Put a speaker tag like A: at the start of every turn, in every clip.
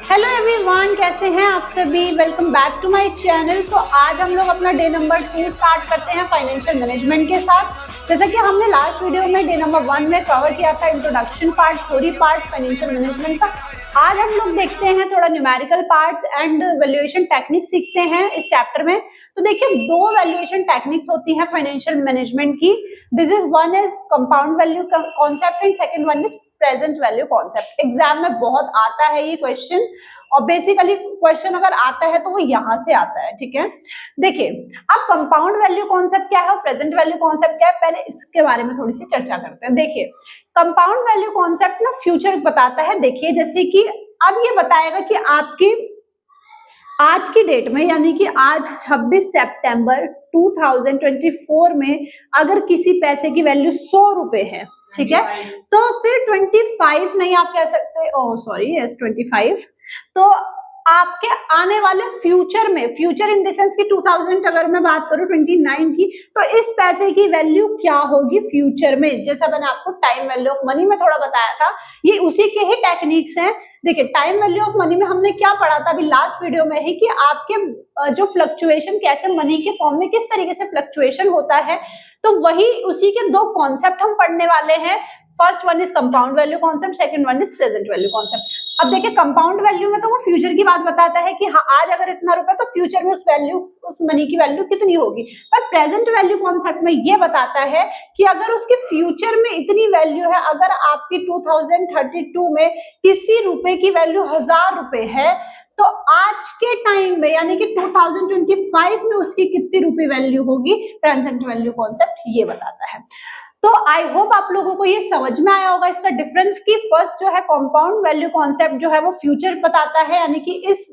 A: Hello everyone, कैसे हैं आप सभी। Welcome back to my channel. तो आज हम लोग अपना डे नंबर 2 स्टार्ट करते हैं फाइनेंशियल मैनेजमेंट के साथ। जैसा कि हमने लास्ट वीडियो में डे नंबर 1 में कवर किया था introduction part, theory part financial management का। आज हम लोग देखते हैं थोड़ा numerical part and valuation technique सीखते हैं इस चैप्टर में। तो देखिए, दो वैल्यूएशन टेक्निक्स होती हैं फाइनेंशियल मैनेजमेंट की। This is one is compound value concept and second one is present value concept. Exam में बहुत आता है ये क्वेश्चन, और बेसिकली क्वेश्चन अगर आता है तो वो यहाँ से आता है। ठीक है, देखिए अब कंपाउंड वैल्यू कॉन्सेप्ट क्या है और प्रेजेंट वैल्यू कॉन्सेप्ट क्या है, पहले इसके बारे में थोड़ी सी चर्चा करते हैं। देखिए, कंपाउंड वैल्यू कॉन्सेप्ट ना फ्यूचर बताता है। देखिए, जैसे कि अब ये बताएगा कि आपकी आज की डेट में, यानी कि आज 26 सितंबर 2024 में अगर किसी पैसे की वैल्यू 100 रुपए है, ठीक है, तो फिर 25 नहीं आप कह सकते, ओह सॉरी, यस 25। तो आपके आने वाले फ्यूचर में, फ्यूचर इन द सेंस की 2000 अगर मैं बात करूं 29 की, तो इस पैसे की वैल्यू क्या होगी फ्यूचर में। जैसा मैंने आपको टाइम वैल्यू ऑफ मनी में थोड़ा बताया था, ये उसी के ही टेक्निक्स हैं। देखिए, टाइम वैल्यू ऑफ मनी में हमने क्या पढ़ा था अभी लास्ट वीडियो में ही, कि आपके जो फ्लक्चुएशन कैसे मनी के फॉर्म में किस तरीके से फ्लक्चुएशन होता है, तो वही उसी के दो कॉन्सेप्ट हम पढ़ने वाले हैं। First one is compound value concept, second one is present value concept. अब देखिए, कंपाउंड वैल्यू में तो वो फ्यूचर की बात बताता है कि हाँ, आज अगर इतना रुपए तो फ्यूचर में उस मनी की वैल्यू कितनी होगी। पर प्रेजेंट वैल्यू कॉन्सेप्ट में ये बताता है कि अगर उसके फ्यूचर में इतनी वैल्यू है, अगर आपकी 2032 में किसी रुपए की वैल्यू 1000 रुपए है, तो आज के टाइम में यानी कि 2025 में उसकी कितनी रुपए वैल्यू होगी, प्रेजेंट वैल्यू कॉन्सेप्ट ये बताता है। तो आई होप आप लोगों को ये समझ में आया होगा इसका डिफरेंस, की फर्स्ट जो है कंपाउंड वैल्यू कॉन्सेप्ट जो है वो फ्यूचर बताता है, यानी कि इस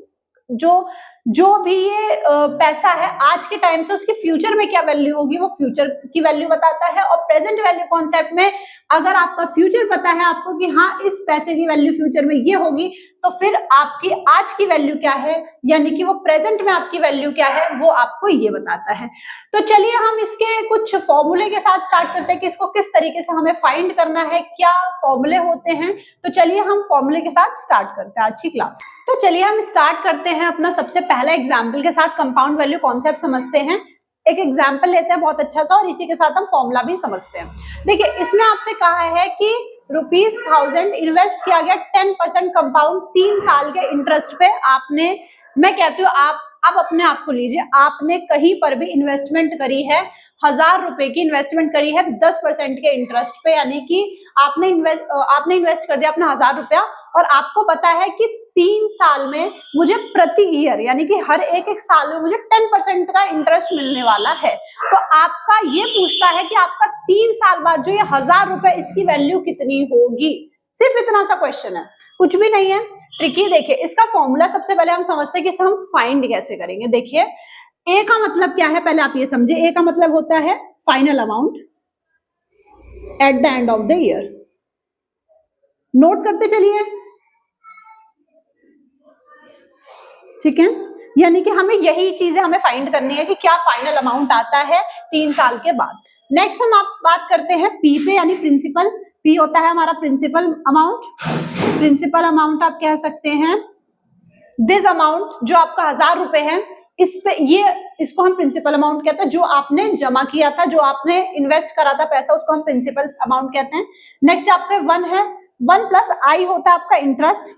A: जो भी ये पैसा है आज के टाइम से उसके फ्यूचर में क्या वैल्यू होगी वो फ्यूचर की वैल्यू बताता है। और प्रेजेंट वैल्यू कॉन्सेप्ट में अगर आपका फ्यूचर पता है आपको कि हाँ इस पैसे की वैल्यू फ्यूचर में ये होगी, तो फिर आपकी आज की वैल्यू क्या है, यानी कि वो प्रेजेंट में आपकी वैल्यू क्या है, वो आपको ये बताता है। तो चलिए हम इसके कुछ फॉर्मूले के साथ स्टार्ट करते हैं कि इसको किस तरीके से हमें फाइंड करना है, क्या फॉर्मूले होते हैं। तो चलिए हम फॉर्मूले के साथ स्टार्ट करते हैं आज की क्लास। तो चलिए हम स्टार्ट करते हैं अपना सबसे पहला एग्जाम्पल के साथ, कंपाउंड वैल्यू कॉन्सेप्ट समझते हैं। एक एग्जाम्पल लेते हैं बहुत अच्छा सा, और इसी के साथ हम फॉर्मूला भी समझते हैं। देखिए, इसमें आपसे कहा है कि ₹1000 इन्वेस्ट किया गया 10% कंपाउंड 3 साल के इंटरेस्ट पे। आपने, मैं कहती हूँ आप अब अपने आप को लीजिए, आपने कहीं पर भी इन्वेस्टमेंट करी है, 1000 रुपए की इन्वेस्टमेंट करी है 10% के इंटरेस्ट पे, यानी कि आपने इन्वेस्ट कर दिया अपना 1000 रुपया, और आपको पता है कि 3 साल में मुझे प्रति ईयर, यानी कि हर एक साल में मुझे 10% का इंटरेस्ट मिलने वाला है। तो आपका ये पूछता है कि आपका 3 साल बाद जो ये 1000 रुपए, इसकी वैल्यू कितनी होगी। सिर्फ इतना सा क्वेश्चन है, कुछ भी नहीं है ट्रिकी। देखिए, इसका फॉर्मूला सबसे पहले हम समझते हैं कि इसे हम फाइंड कैसे करेंगे। देखिए, ए का मतलब क्या है, पहले आप ये समझे। ए का मतलब होता है final amount at the end of the year. Note करते चलिए, ठीक है, यानी कि हमें यही चीजें हमें फाइंड करनी है कि क्या फाइनल अमाउंट आता है 3 साल के बाद। नेक्स्ट हम आप बात करते हैं पी पे, यानी प्रिंसिपल। पी होता है हमारा प्रिंसिपल अमाउंट। प्रिंसिपल अमाउंट आप कह सकते हैं दिस अमाउंट जो आपका 1000 रुपए है, इस पे इसको हम प्रिंसिपल अमाउंट कहते हैं। जो आपने जमा किया था, जो आपने इन्वेस्ट करा था पैसा, उसको हम प्रिंसिपल अमाउंट कहते हैं। नेक्स्ट आपका 1 है, 1 प्लस आई होता है आपका इंटरेस्ट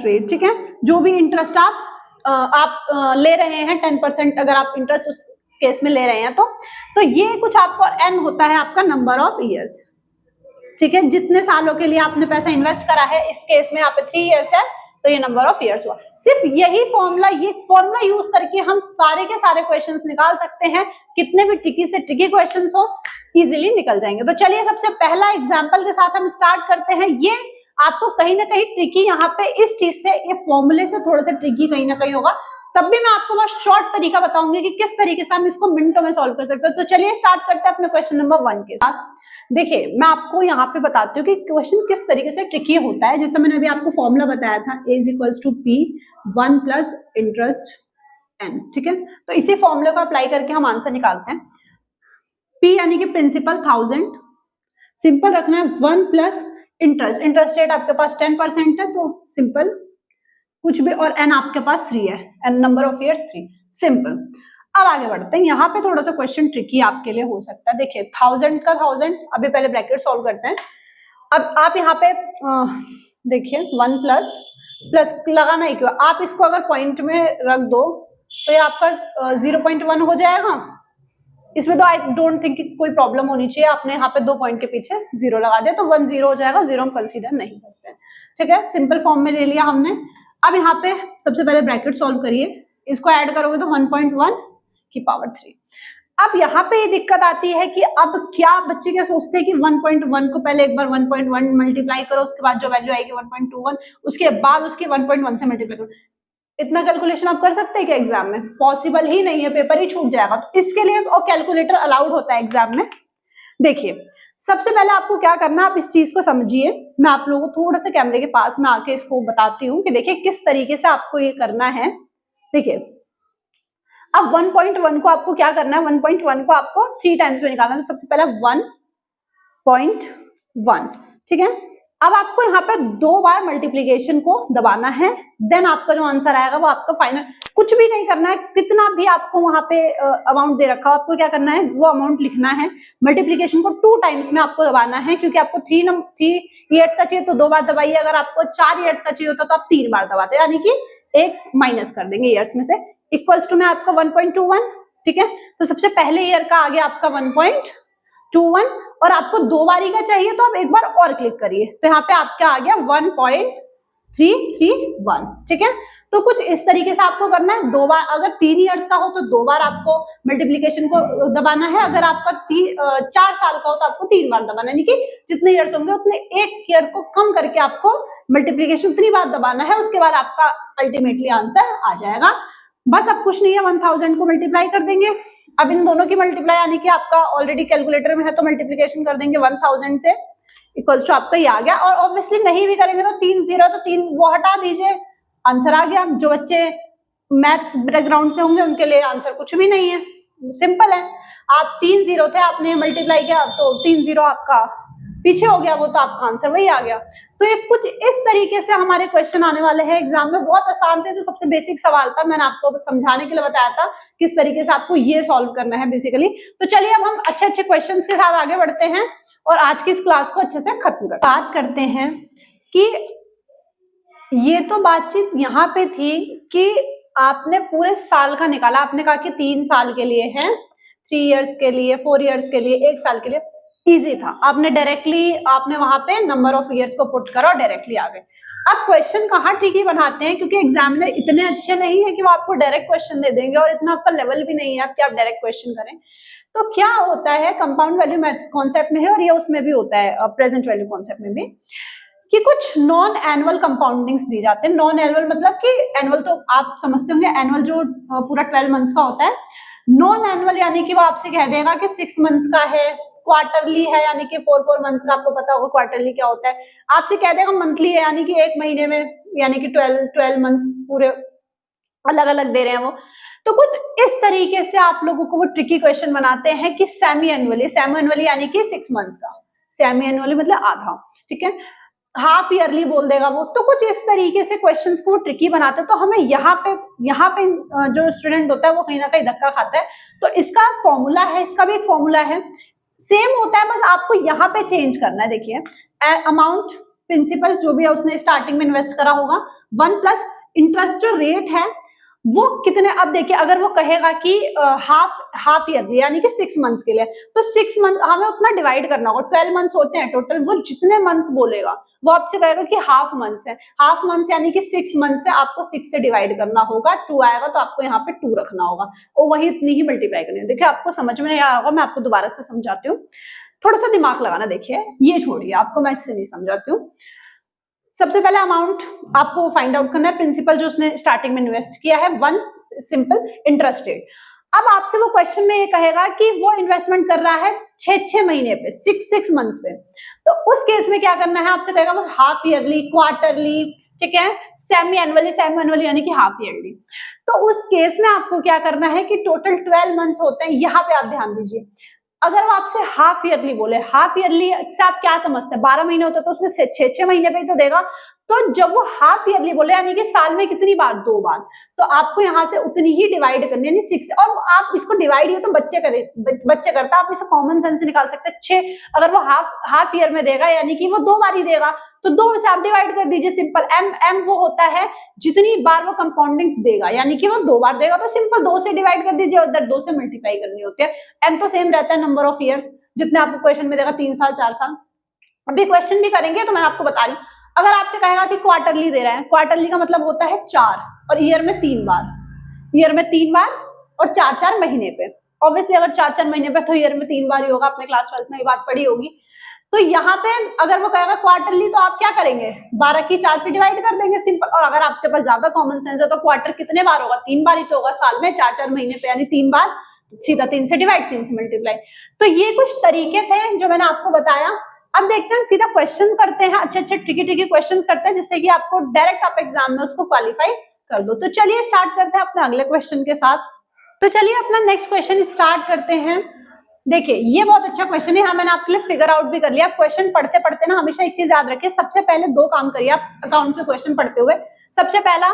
A: रेट, ठीक है। जो भी इंटरेस्ट आप ले रहे हैं 10%, अगर आप इंटरेस्ट उस केस में ले रहे हैं तो ये कुछ आपको एन होता है आपका नंबर ऑफ ईयर्स, ठीक है। जितने सालों के लिए आपने पैसा इन्वेस्ट करा है, इस केस में यहाँ पे 3 ईयर्स है, तो ये नंबर ऑफ ईयर्स हुआ। सिर्फ यही फॉर्मूला, ये फॉर्मूला यूज करके हम सारे के सारे क्वेश्चंस निकाल सकते हैं। कितने भी ट्रिकी से ट्रिकी क्वेश्चंस हो, इजीली निकल जाएंगे। तो चलिए सबसे पहला एग्जांपल के साथ हम स्टार्ट करते हैं। ये आपको कहीं ना कहीं ट्रिकी, यहाँ पे इस चीज से, ये फॉर्मूले से थोड़ा सा ट्रिकी कहीं ना कहीं होगा, तब भी मैं आपको बस शॉर्ट तरीका बताऊंगी कि किस तरीके से हम इसको मिनटों में सॉल्व कर सकते हैं। तो चलिए स्टार्ट करते हैं अपने क्वेश्चन नंबर 1 के साथ। देखिए, मैं आपको यहाँ पे बताती हूँ कि क्वेश्चन किस तरीके से ट्रिकी होता है। जैसे मैंने अभी आपको फॉर्मूला बताया था, A = P 1 plus interest N, ठीक है। तो इसी फॉर्मूले को अप्लाई करके हम आंसर निकालते हैं। P यानी कि प्रिंसिपल 1000, सिंपल रखना है 1 प्लस इंटरेस्ट, इंटरेस्ट रेट आपके पास 10% है तो सिंपल कुछ भी, और एन आपके पास 3 है, n number of years 3, simple. अब आगे बढ़ते हैं, यहाँ पे थोड़ा सा क्वेश्चन ट्रिकी आपके लिए हो सकता है। देखिए 1000 का 1000, अभी पहले ब्रैकेट सॉल्व करते हैं। अब आप यहाँ पे देखिए 1 प्लस प्लस लगाना ही क्यों, आप इसको अगर पॉइंट में रख दो तो ये आपका 0.1 हो जाएगा। इसमें तो आई डोंट थिंक कोई प्रॉब्लम होनी चाहिए, आपने यहाँ पे 2 पॉइंट के पीछे 0 लगा दिया तो 1 0 हो जाएगा, 0 हम कंसीडर नहीं करते हैं, ठीक है। सिंपल फॉर्म में ले लिया हमने। अब यहाँ पे सबसे पहले ब्रैकेट सॉल्व करिए, इसको ऐड करोगे तो 1.1 की पावर 3। अब यहाँ पे ये दिक्कत आती है कि अब क्या बच्चे क्या सोचते हैं कि 1.1 को पहले एक बार 1.1 मल्टीप्लाई करो, उसके बाद जो वैल्यू आएगी 1.21, उसके बाद उसके 1.1 से मल्टीप्लाई करो। इतना कैलकुलेशन आप कर सकते हैं क्या एग्जाम में? पॉसिबल ही नहीं है, पेपर ही छूट जाएगा। तो इसके लिए और कैलकुलेटर अलाउड होता है एग्जाम में। देखिए सबसे पहले आपको क्या करना है, आप इस चीज को समझिए। मैं आप लोगों को थोड़ा सा कैमरे के पास में आके इसको बताती हूँ कि देखिए किस तरीके से आपको ये करना है। देखिए अब 1.1 को आपको क्या करना है, 1.1 को आपको 3 टाइम्स में निकालना है। तो सबसे पहले 1.1, ठीक है। अब आपको यहाँ पे 2 बार मल्टीप्लीकेशन को दबाना है, देन आपका जो आंसर आएगा वो आपका फाइनल। कुछ भी नहीं करना है, कितना भी आपको वहां पे अमाउंट दे रखा हो, आपको क्या करना है वो अमाउंट लिखना है। मल्टीप्लीकेशन को 2 टाइम्स में आपको दबाना है, क्योंकि आपको 3 ईयर्स का चाहिए तो 2 बार दबाइए, अगर आपको 4 ईयर्स का चाहिए होता तो आप 3 बार दबाते, यानी कि एक माइनस कर देंगे ईयर्स में से। इक्वल्स टू में आपका 1.21, ठीक है। तो सबसे पहले ईयर का आ गया आपका 1.21, और आपको 2 बारी का चाहिए तो आप एक बार और क्लिक करिए, तो यहाँ पे आपका आ गया 1.331, ठीक है। तो कुछ इस तरीके से आपको करना है। 2 बार, अगर 3 ईयर्स का हो तो 2 बार आपको मल्टीप्लीकेशन को दबाना है, अगर आपका 4 साल का हो तो आपको 3 बार दबाना है, यानी कि जितने ईयर्स होंगे उतने एक ईयर को कम करके आपको मल्टीप्लीकेशन उतनी बार दबाना है, उसके बाद आपका अल्टीमेटली आंसर आ जाएगा। बस अब कुछ नहीं है, 1000 को मल्टीप्लाई कर देंगे। अब इन दोनों की मल्टीप्लाई, यानी कि आपका ऑलरेडी कैलकुलेटर में है तो मल्टीप्लिकेशन कर देंगे 1000 से, इक्वल्स टू आपका ये आ गया। और ऑब्वियसली नहीं भी करेंगे तो 3 0 तो 3 वो हटा दीजिए, आंसर आ गया। जो बच्चे मैथ्स बैकग्राउंड से होंगे उनके लिए आंसर कुछ भी नहीं है, सिंपल है। आप 3 0 थे, आपने मल्टीप्लाई किया तो 3 0 आपका पीछे हो गया, वो तो आपका आंसर वही आ गया। तो ये कुछ इस तरीके से हमारे क्वेश्चन आने वाले हैं एग्जाम में। बहुत आसान थे, तो सबसे बेसिक सवाल था, मैंने आपको समझाने के लिए बताया था किस तरीके से आपको ये सॉल्व करना है बेसिकली। तो चलिए अब हम अच्छे अच्छे क्वेश्चंस के साथ आगे बढ़ते हैं और आज की इस क्लास को अच्छे से खत्म करते हैं। बात करते हैं कि ये तो बातचीत यहाँ पे थी कि आपने पूरे साल का निकाला, आपने कहा कि 3 साल के लिए है, 3 इयर्स के लिए, 4 इयर्स के लिए, 1 साल के लिए। इजी था, आपने डायरेक्टली आपने वहां पे नंबर ऑफ ईयर्स को पुट करा और डायरेक्टली आ गए। अब क्वेश्चन कहाँ ट्रिकी बनाते हैं, क्योंकि एग्जामिनर इतने अच्छे नहीं है कि वो आपको डायरेक्ट क्वेश्चन दे देंगे, और इतना आपका लेवल भी नहीं है कि आप डायरेक्ट क्वेश्चन करें। तो क्या होता है कंपाउंड वैल्यू कॉन्सेप्ट में है, और ये उसमें भी होता है प्रेजेंट वैल्यू कॉन्सेप्ट में भी, कि कुछ नॉन एनुअल कंपाउंडिंग्स दी जाते हैं। नॉन एनुअल मतलब कि एनुअल तो आप समझते होंगे, एनुअल जो पूरा 12 मंथ्स का होता है। नॉन एनुअल यानी कि वो आपसे कह देगा कि 6 मंथ्स का है, क्वार्टरली है यानी कि 4 मंथ्स का, आपको पता होगा क्वार्टरली क्या होता है। आपसे कह देगा मंथली है यानी कि 1 महीने में, यानी कि 12 मंथ्स पूरे अलग अलग दे रहे हैं वो। तो कुछ इस तरीके से आप लोगों को वो ट्रिकी क्वेश्चन बनाते हैं कि सेमी एनुअली यानी कि 6 मंथ्स का, सेमी एनुअली मतलब आधा, ठीक है। हाफ ईयरली बोल देगा वो। तो कुछ इस तरीके से क्वेश्चंस को ट्रिकी बनाते हैं। तो हमें यहाँ पे जो स्टूडेंट होता है वो कहीं ना कहीं धक्का खाता है। तो इसका फॉर्मूला है, इसका भी एक फॉर्मूला है, सेम होता है, बस आपको यहाँ पे चेंज करना है। देखिए अमाउंट प्रिंसिपल जो भी है उसने स्टार्टिंग में इन्वेस्ट करा होगा, 1 प्लस इंटरेस्ट जो रेट है वो कितने। अब देखिए अगर वो कहेगा कि हाफ ईयरली यानी कि 6 मंथ्स के लिए, तो 6 मंथ हमें उतना डिवाइड करना होगा। 12 मंथ्स होते हैं टोटल, वो जितने मंथ्स बोलेगा वो आपसे कहेगा कि हाफ मंथ्स है, हाफ मंथ्स यानी कि 6 मंथ्स है, आपको 6 से डिवाइड करना होगा, 2 आएगा तो आपको यहाँ पे 2 रखना होगा और वही इतनी ही मल्टीप्लाई करनी है। देखिए आपको समझ में नहीं आया होगा, मैं आपको दोबारा से समझाती हूँ, थोड़ा सा दिमाग लगाना। देखिए ये छोड़िए, आपको मैं इससे नहीं समझाती हूँ। सबसे पहले अमाउंट आपको फाइंड आउट करना है, प्रिंसिपल जो उसने स्टार्टिंग में इन्वेस्ट किया है, 1 सिंपल इंटरेस्ट रेट। अब आपसे वो क्वेश्चन में ये कहेगा कि वो इन्वेस्टमेंट कर रहा है 6 महीने पे, 6 मंथ्स पे। तो उस केस में क्या करना है, आपसे कहेगा वो हाफ ईयरली, क्वार्टरली, ठीक है, सेमी एनुअली यानी कि हाफ ईयरली। तो उस केस में आपको क्या करना है कि टोटल 12 मंथ्स होते हैं, यहाँ पे आप ध्यान दीजिए। अगर वो आपसे हाफ ईयरली बोले, हाफ ईयरली से आप क्या समझते हैं, 12 महीने होते तो उसमें 6 महीने पे ही तो देगा। तो जब वो हाफ ईयरली बोले यानी कि साल में कितनी बार, 2 बार, तो आपको यहाँ से उतनी ही डिवाइड करनी है, यानी 6। और आप इसको डिवाइड ये तो बच्चे करता, आप इसे कॉमन सेंस से निकाल सकते हैं 6। अगर वो हाफ ईयर में देगा यानी कि वो 2 बार ही देगा, तो 2 से आप डिवाइड कर दीजिए, सिंपल। एम वो होता है जितनी बार वो कंपाउंडिंग्स देगा, यानी कि वो 2 बार देगा तो सिंपल 2 से डिवाइड कर दीजिए, उधर 2 से मल्टीप्लाई करनी होती है। एन तो सेम रहता है, नंबर ऑफ ईयर्स, जितने आपको क्वेश्चन में देगा, 3 साल 4 साल। अभी क्वेश्चन भी करेंगे तो मैं आपको बता रही हूँ। अगर आपसे कहेगा कि क्वार्टरली दे रहा है, क्वार्टरली का मतलब होता है 4 और ईयर में 3 बार, ईयर में 3 बार और 4-4 महीने पे। ऑब्वियसली अगर 4-4 महीने पे तो ईयर में 3 बार ही होगा, आपने क्लास 12 में ये बात पढ़ी होगी। तो यहाँ पे अगर वो कहेगा क्वार्टरली तो आप क्या करेंगे, 12 की 4 से डिवाइड कर देंगे, सिंपल। और अगर आपके पास ज्यादा कॉमन सेंस है तो क्वार्टर कितने बार होगा, 3 बार ही तो होगा साल में, 4-4 महीने पे, यानी 3 बार, सीधा 3 से डिवाइड, 3 से मल्टीप्लाई। तो ये कुछ तरीके थे जो मैंने आपको बताया। अब देखते हैं, सीधा क्वेश्चन करते हैं, अच्छे ट्रिकी क्वेश्चन करते हैं, जिससे कि आपको डायरेक्ट आप एग्जाम में उसको क्वालिफाई कर दो। तो चलिए स्टार्ट करते हैं अपने अगले क्वेश्चन के साथ। तो चलिए अपना नेक्स्ट क्वेश्चन स्टार्ट करते हैं। देखिए ये बहुत अच्छा क्वेश्चन है, हाँ मैंने आपके लिए फिगर आउट भी कर लिया। आप क्वेश्चन पढ़ते पढ़ते ना हमेशा एक चीज याद रखिए, सबसे पहले 2 काम करिए आप अकाउंट से क्वेश्चन पढ़ते हुए। सबसे पहला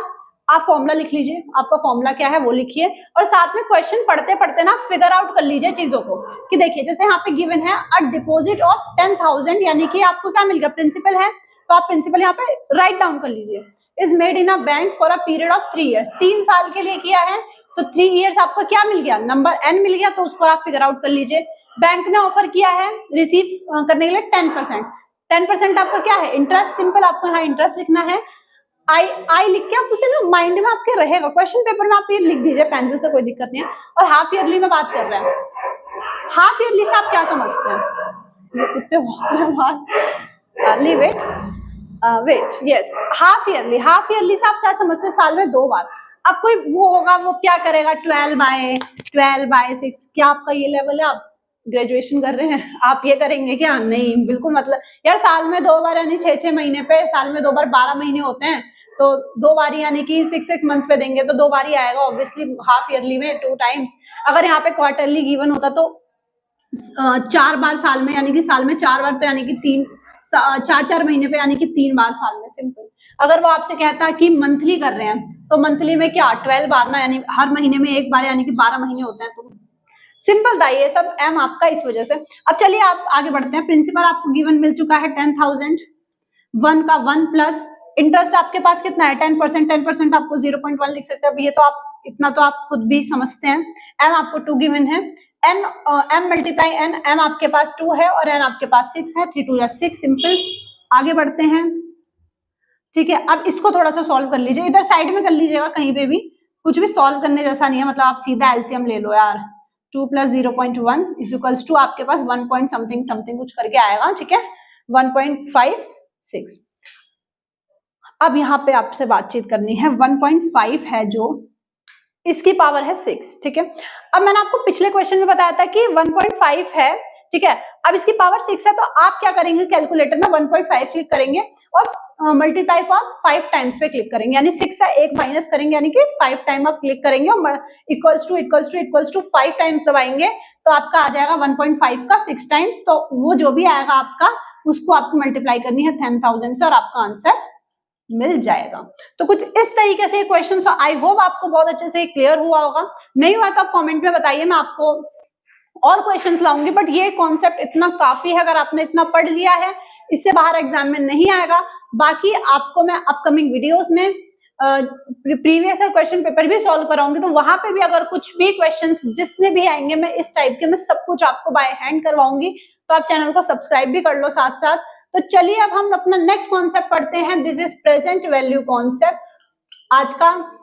A: आप फॉर्मूला लिख लीजिए, आपका फॉर्मूला क्या है वो लिखिए, और साथ में क्वेश्चन पढ़ते पढ़ते ना फिगर आउट कर लीजिए चीजों को, कि देखिए जैसे यहाँ पे गिवन है अ डिपॉजिट ऑफ 10,000, यानी कि आपको क्या मिल गया, प्रिंसिपल है, तो आप प्रिंसिपल यहाँ पे राइट डाउन कर लीजिए। Is made in a bank for a period of 3 years, 3 साल के लिए किया है, तो 3 ईयर्स आपको क्या मिल गया, नंबर n मिल गया, तो उसको आप फिगर आउट कर लीजिए। बैंक ने ऑफर किया है रिसीव करने के लिए 10%, 10% आपका क्या है, इंटरेस्ट, सिंपल आपको यहाँ इंटरेस्ट लिखना है। आई लिख के आप उसे ना माइंड में आपके रहेगा, क्वेश्चन पेपर में आप ये लिख दीजिए पेंसिल से, कोई दिक्कत नहीं है। और हाफ ईयरली में बात कर रहे हैं, हाफ ईयरली से आप क्या समझते हैं, ये कुत्ते leave it, wait, yes, half yearly से आप क्या समझते हैं, साल में 2 बार। अब कोई वो होगा, वो क्या करेगा, 12/6, क्या आपका ये लेवल है, आप ग्रेजुएशन कर रहे हैं, आप ये करेंगे क्या, नहीं बिल्कुल, मतलब यार साल में 2 बार यानी 6-6 महीने पे, साल में 2 बार 12 महीने होते हैं, तो 2 बार यानी कि 6 मंथ्स पे देंगे, तो 2 बार ही आएगा ऑब्वियसली, हाफ ईयरली में 2 टाइम्स। अगर यहाँ पे क्वार्टरली गिवन होता तो 4 बार साल में, यानी कि साल में 4 बार, तो यानी कि 4-4 महीने पे, यानी कि 3 बार साल में, सिंपल। अगर वो आपसे कहता कि मंथली कर रहे हैं, तो मंथली में क्या 12 बार ना, यानी हर महीने में 1 बार, यानी कि 12 महीने होते हैं, तो सिंपल था ये सब एम आपका इस वजह से। अब चलिए आप आगे बढ़ते हैं। प्रिंसिपल आपको गिवन मिल चुका है 10,000, 1 का 1 प्लस इंटरेस्ट आपके पास कितना है 10%, 10% आपको 0.1 लिख सकते हैं। अब ये तो आप इतना तो आप खुद भी समझते हैं। एम आपको 2 गिवन है, n m multiply n, m आपके पास 2 है और एन आपके पास 6 है, 3 2 6, सिंपल। आगे बढ़ते हैं, ठीक है। अब इसको थोड़ा सा सॉल्व कर लीजिए, इधर साइड में कर लीजिएगा, कहीं पे भी कुछ भी सॉल्व करने जैसा नहीं है, मतलब आप सीधा एलसीएम ले लो यार। 2 + 0.1 इक्वल्स टू आपके पास 1 पॉइंट समथिंग कुछ करके आएगा, ठीक है, 1.56। अब यहाँ पे आपसे बातचीत करनी है, 1.5 है जो, इसकी पावर है 6, ठीक है। अब मैंने आपको पिछले क्वेश्चन में बताया था कि 1.5 है, ठीक है। अब इसकी पावर 6 है, तो आप क्या करेंगे, कैलकुलेटर में 1.5 क्लिक करेंगे और मल्टीप्लाई को आप 5 टाइम्स पे क्लिक करेंगे, यानी 6 से 1 माइनस करेंगे, यानी कि 5 टाइम आप क्लिक करेंगे और इक्वल्स टू 5 टाइम्स दबाएंगे, तो आपका आ जाएगा 1.5 का 6 टाइम्स। तो वो जो भी आएगा आपका, उसको आपको मल्टीप्लाई करनी है 10,000 से और आपका आंसर मिल जाएगा। तो कुछ इस तरीके से क्वेश्चन, आई होप आपको बहुत अच्छे से क्लियर हुआ होगा। नहीं हुआ तो आप कमेंट में बताइए, मैं आपको और क्वेश्चंस लाऊंगी, बट ये कॉन्सेप्ट इतना काफी है, अगर आपने इतना पढ़ लिया है, इससे बाहर एग्जाम में नहीं आएगा। बाकी आपको मैं अपकमिंग वीडियोस में प्रीवियस क्वेश्चन पेपर भी सॉल्व कराऊंगी, तो वहां पे भी अगर कुछ भी क्वेश्चंस जिसने भी आएंगे, मैं इस टाइप के मैं सब कुछ आपको बाय हैंड करवाऊंगी, तो आप चैनल को सब्सक्राइब भी कर लो साथ साथ। तो चलिए अब हम अपना नेक्स्ट कॉन्सेप्ट पढ़ते हैं, this is present value concept. आज का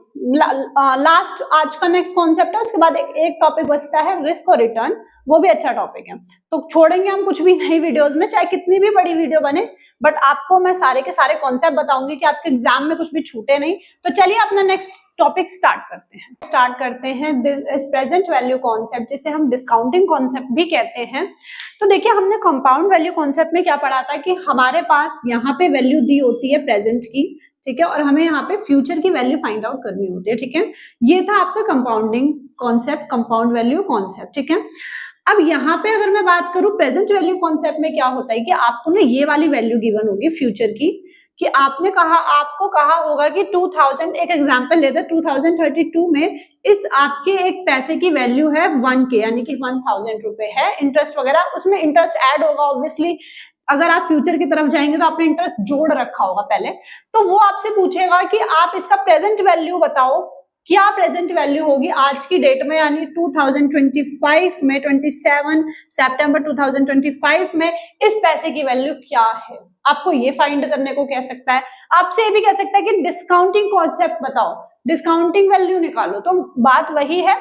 A: लास्ट, आज का नेक्स्ट कॉन्सेप्ट है, उसके बाद एक टॉपिक बचता है रिस्क और रिटर्न, वो भी अच्छा टॉपिक है। तो छोड़ेंगे हम कुछ भी नई वीडियोस में, चाहे कितनी भी बड़ी वीडियो बने, बट आपको मैं सारे के सारे कॉन्सेप्ट बताऊंगी कि आपके एग्जाम में कुछ भी छूटे नहीं। तो चलिए अपना नेक्स्ट टॉपिक स्टार्ट करते हैं this is present value concept, जिसे हम डिस्काउंटिंग कॉन्सेप्ट भी कहते हैं। तो देखिए हमने कंपाउंड वैल्यू कॉन्सेप्ट में क्या पढ़ा था कि हमारे पास यहाँ पे वैल्यू दी होती है प्रेजेंट की, ठीक है, और हमें यहाँ पे फ्यूचर की वैल्यू फाइंड आउट करनी होती है, ठीक है। ये था आपका compounding concept, compound value concept, ठीक है। अब यहाँ पे अगर मैं बात करूं प्रेजेंट वैल्यू कॉन्सेप्ट में क्या होता है कि आपको ना ये वाली वैल्यू गिवन होगी फ्यूचर की, कि आपको कहा होगा कि 2000, एक एग्जांपल लेते हैं 2032 में इस आपके एक पैसे की वैल्यू है 1K यानी कि 1000 रुपए है, इंटरेस्ट वगैरह उसमें इंटरेस्ट ऐड होगा ऑब्वियसली, अगर आप फ्यूचर की तरफ जाएंगे तो आपने इंटरेस्ट जोड़ रखा होगा पहले, तो वो आपसे पूछेगा कि आप इसका प्रेजेंट वैल्यू बताओ, क्या प्रेजेंट वैल्यू होगी आज की डेट में यानी 2025 में 27 सितंबर 2025 में इस पैसे की वैल्यू क्या है, आपको ये फाइंड करने को कह सकता है। आपसे ये भी कह सकता है कि डिस्काउंटिंग कॉन्सेप्ट बताओ, डिस्काउंटिंग वैल्यू निकालो, तो बात वही है,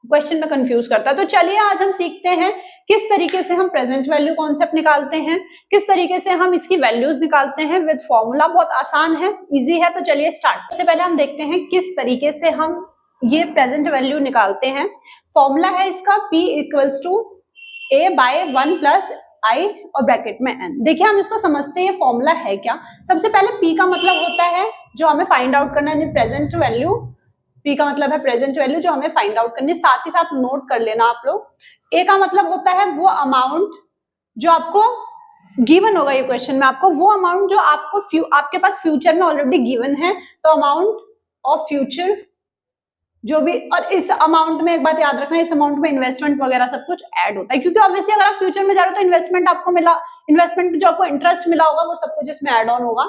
A: क्वेश्चन में कंफ्यूज करता है। तो चलिए आज हम सीखते हैं किस तरीके से हम प्रेजेंट वैल्यू कॉन्सेप्ट निकालते हैं, किस तरीके से हम इसकी वैल्यूज निकालते हैं विद फॉर्मूला, बहुत आसान है, इजी है। तो चलिए स्टार्ट। सबसे पहले हम देखते हैं किस तरीके से हम ये प्रेजेंट वैल्यू निकालते हैं। फॉर्मूला है इसका P equals to A by 1 plus I और ब्रैकेट में N। देखिए हम इसको समझते हैं फॉर्मूला है क्या। सबसे पहले P का मतलब होता है जो हमें फाइंड आउट करना है प्रेजेंट वैल्यू, P का मतलब है प्रेजेंट वैल्यू जो हमें फाइंड आउट करनी है, साथ ही साथ नोट कर लेना आप लोग। A का मतलब होता है वो अमाउंट जो आपको गिवन होगा ये क्वेश्चन में, आपको वो अमाउंट जो आपके पास फ्यूचर में ऑलरेडी गिवन है, तो अमाउंट ऑफ फ्यूचर जो भी, और इस अमाउंट में एक बात याद रखना, इस अमाउंट में इन्वेस्टमेंट वगैरह सब कुछ ऐड होता है, क्योंकि ऑब्वियसली अगर आप फ्यूचर में जा रहे हो तो इन्वेस्टमेंट आपको मिला, इन्वेस्टमेंट जो आपको इंटरेस्ट मिला होगा वो सब कुछ इसमें ऐड ऑन होगा।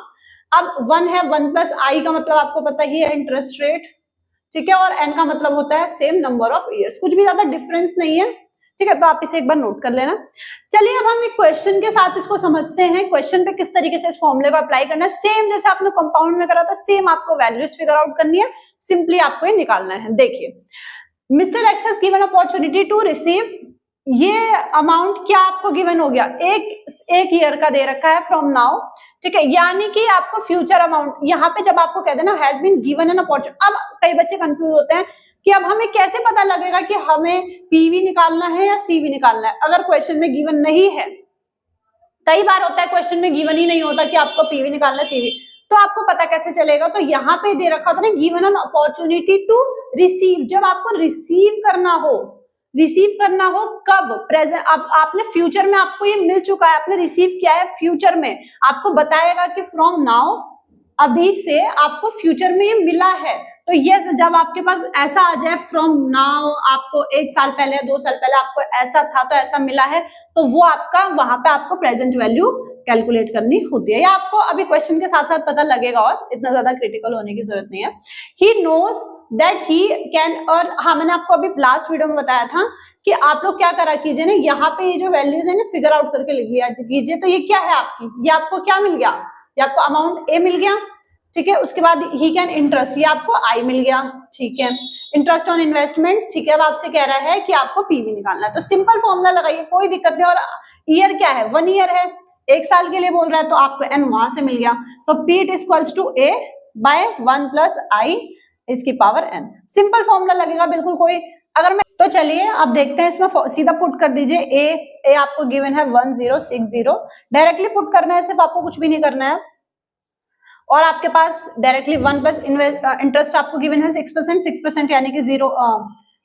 A: अब 1 है, 1 प्लस I का मतलब आपको पता ही है इंटरेस्ट रेट, ठीक है, और N का मतलब होता है सेम नंबर ऑफ ईयर्स, कुछ भी ज्यादा डिफरेंस नहीं है, ठीक है, तो आप इसे एक बार नोट कर लेना। चलिए अब हम एक क्वेश्चन के साथ इसको समझते हैं, क्वेश्चन पे किस तरीके से इस फॉर्मूले को अप्लाई करना है। सेम जैसे आपने कंपाउंड में करा था, सेम आपको वैल्यूज फिगर आउट करनी है, सिंपली आपको ये निकालना है। देखिए mister X has given opportunity to receive, ये अमाउंट क्या आपको गिवन हो गया, एक ईयर का दे रखा है फ्रॉम नाउ, ठीक है, यानी कि आपको फ्यूचर अमाउंट, यहाँ पे जब आपको कहते हैं ना has been given an opportunity, अब कई बच्चे कंफ्यूज होते हैं कि अब हमें कैसे पता लगेगा कि हमें पीवी निकालना है या सीवी निकालना है, अगर क्वेश्चन में गिवन नहीं है। कई बार होता है क्वेश्चन में गिवन ही नहीं होता कि आपको पीवी निकालना है सीवी, तो आपको पता कैसे चलेगा, तो यहाँ पे दे रखा था ना given an opportunity to receive, जब आपको रिसीव करना हो कब, प्रेजेंट, अब आपने फ्यूचर में आपको ये मिल चुका है, आपने रिसीव किया है फ्यूचर में, आपको बताएगा कि फ्रॉम नाउ, अभी से आपको फ्यूचर में ये मिला है, तो ये जब आपके पास ऐसा आ जाए फ्रॉम नाउ, आपको 1 साल पहले 2 साल पहले आपको ऐसा था तो ऐसा मिला है, तो वो आपका वहां पे आपको प्रेजेंट वैल्यू कैलकुलेट करनी होती है। या आपको अभी क्वेश्चन के साथ साथ पता लगेगा और इतना ज्यादा क्रिटिकल होने की जरूरत नहीं है। He knows that he can, और हाँ मैंने आपको अभी लास्ट वीडियो में बताया था कि आप लोग क्या करा कीजिए ना, यहाँ पे ये जो वैल्यूज है ना फिगर आउट करके लिख लिया कीजिए, तो ये क्या है आपकी, ये आपको क्या मिल गया, ये आपको अमाउंट ए मिल गया, ठीक है, उसके बाद ही कैन इंटरेस्ट, ये आपको आई मिल गया, ठीक है, इंटरेस्ट ऑन इन्वेस्टमेंट, ठीक है, अब आपसे कह रहा है कि आपको पीवी निकालना है, तो सिंपल फॉर्मूला लगाइए, कोई दिक्कत नहीं, और ईयर क्या है 1 ईयर है, 1 साल के लिए बोल रहा है, तो आपको एन वहां से मिल गया, तो P it equals to A by 1 plus I इसकी पावर एन, सिंपल फॉर्मूला लगेगा बिल्कुल कोई, अगर मैं, तो चलिए अब देखते हैं, इसमें सीधा पुट कर दीजिए, ए आपको गिवन है 1060, डायरेक्टली पुट करना है, सिर्फ आपको कुछ भी नहीं करना है, और आपके पास डायरेक्टली 1 प्लस इंटरेस्ट आपको गिवन है 6% यानी कि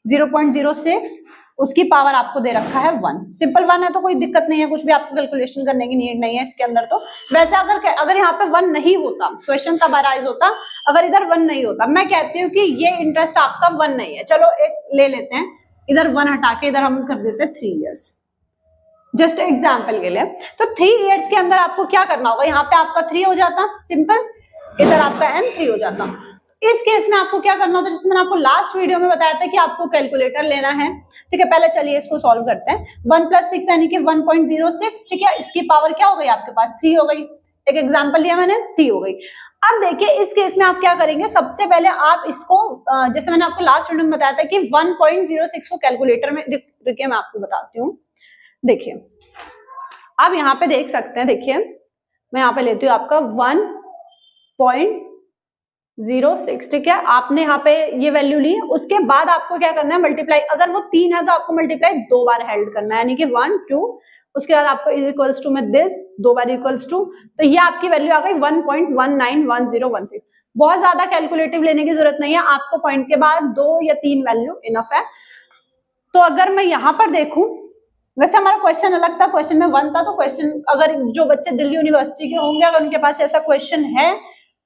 A: 0.06, उसकी पावर आपको दे रखा है 1, सिंपल 1 है तो कोई दिक्कत नहीं है, कुछ भी आपको कैलकुलेशन करने की नीड नहीं है इसके अंदर। तो वैसे अगर यहाँ पे 1 नहीं होता, क्वेश्चन तब अराइज होता अगर इधर 1 नहीं होता, मैं कहती हूँ कि ये इंटरेस्ट आपका 1 नहीं है, चलो एक ले लेते हैं, इधर 1 हटा के इधर हम कर देते हैं 3 इयर्स, जस्ट एग्जाम्पल के लिए। तो 3 इयर्स के अंदर आपको क्या करना होगा, यहाँ पे आपका 3 हो जाता सिंपल, इधर आपका n 3 हो जाता। इस केस में आपको क्या करना होता है, जैसे मैंने आपको लास्ट वीडियो में बताया था कि आपको कैलकुलेटर लेना है, ठीक है, पहले चलिए इसको सॉल्व करते हैं। 1 प्लस 6 यानी कि 1.06, ठीक है, इसकी पावर क्या हो गई आपके पास 3 हो गई, एक एग्जाम्पल लिया मैंने 3 हो गई। अब देखिए इस केस में आप क्या करेंगे, सबसे पहले आप इसको जैसे मैंने आपको लास्ट वीडियो में बताया था कि 1.06 को कैलकुलेटर में, देखिए मैं आपको बताती हूँ, देखिए आप यहाँ पे देख सकते हैं, देखिए मैं यहाँ पे लेती हूँ आपका 1.06, ठीक है, आपने यहाँ पे ये वैल्यू ली, उसके बाद आपको क्या करना है मल्टीप्लाई, अगर वो 3 है तो आपको मल्टीप्लाई 2 बार हेल्ड करना है, यानी कि 1 2, उसके बाद आपको इक्वल्स टू में दिस 2 बार इक्वल्स टू, तो ये आपकी वैल्यू आ गई 1.191016। बहुत ज्यादा कैलकुलेटिव लेने की जरूरत नहीं है, आपको पॉइंट के बाद 2 या 3 वैल्यू इनफ है। तो अगर मैं यहाँ पर देखूं वैसे हमारा क्वेश्चन अलग था, क्वेश्चन में 1 था, तो क्वेश्चन अगर जो बच्चे दिल्ली यूनिवर्सिटी के होंगे अगर उनके पास ऐसा क्वेश्चन है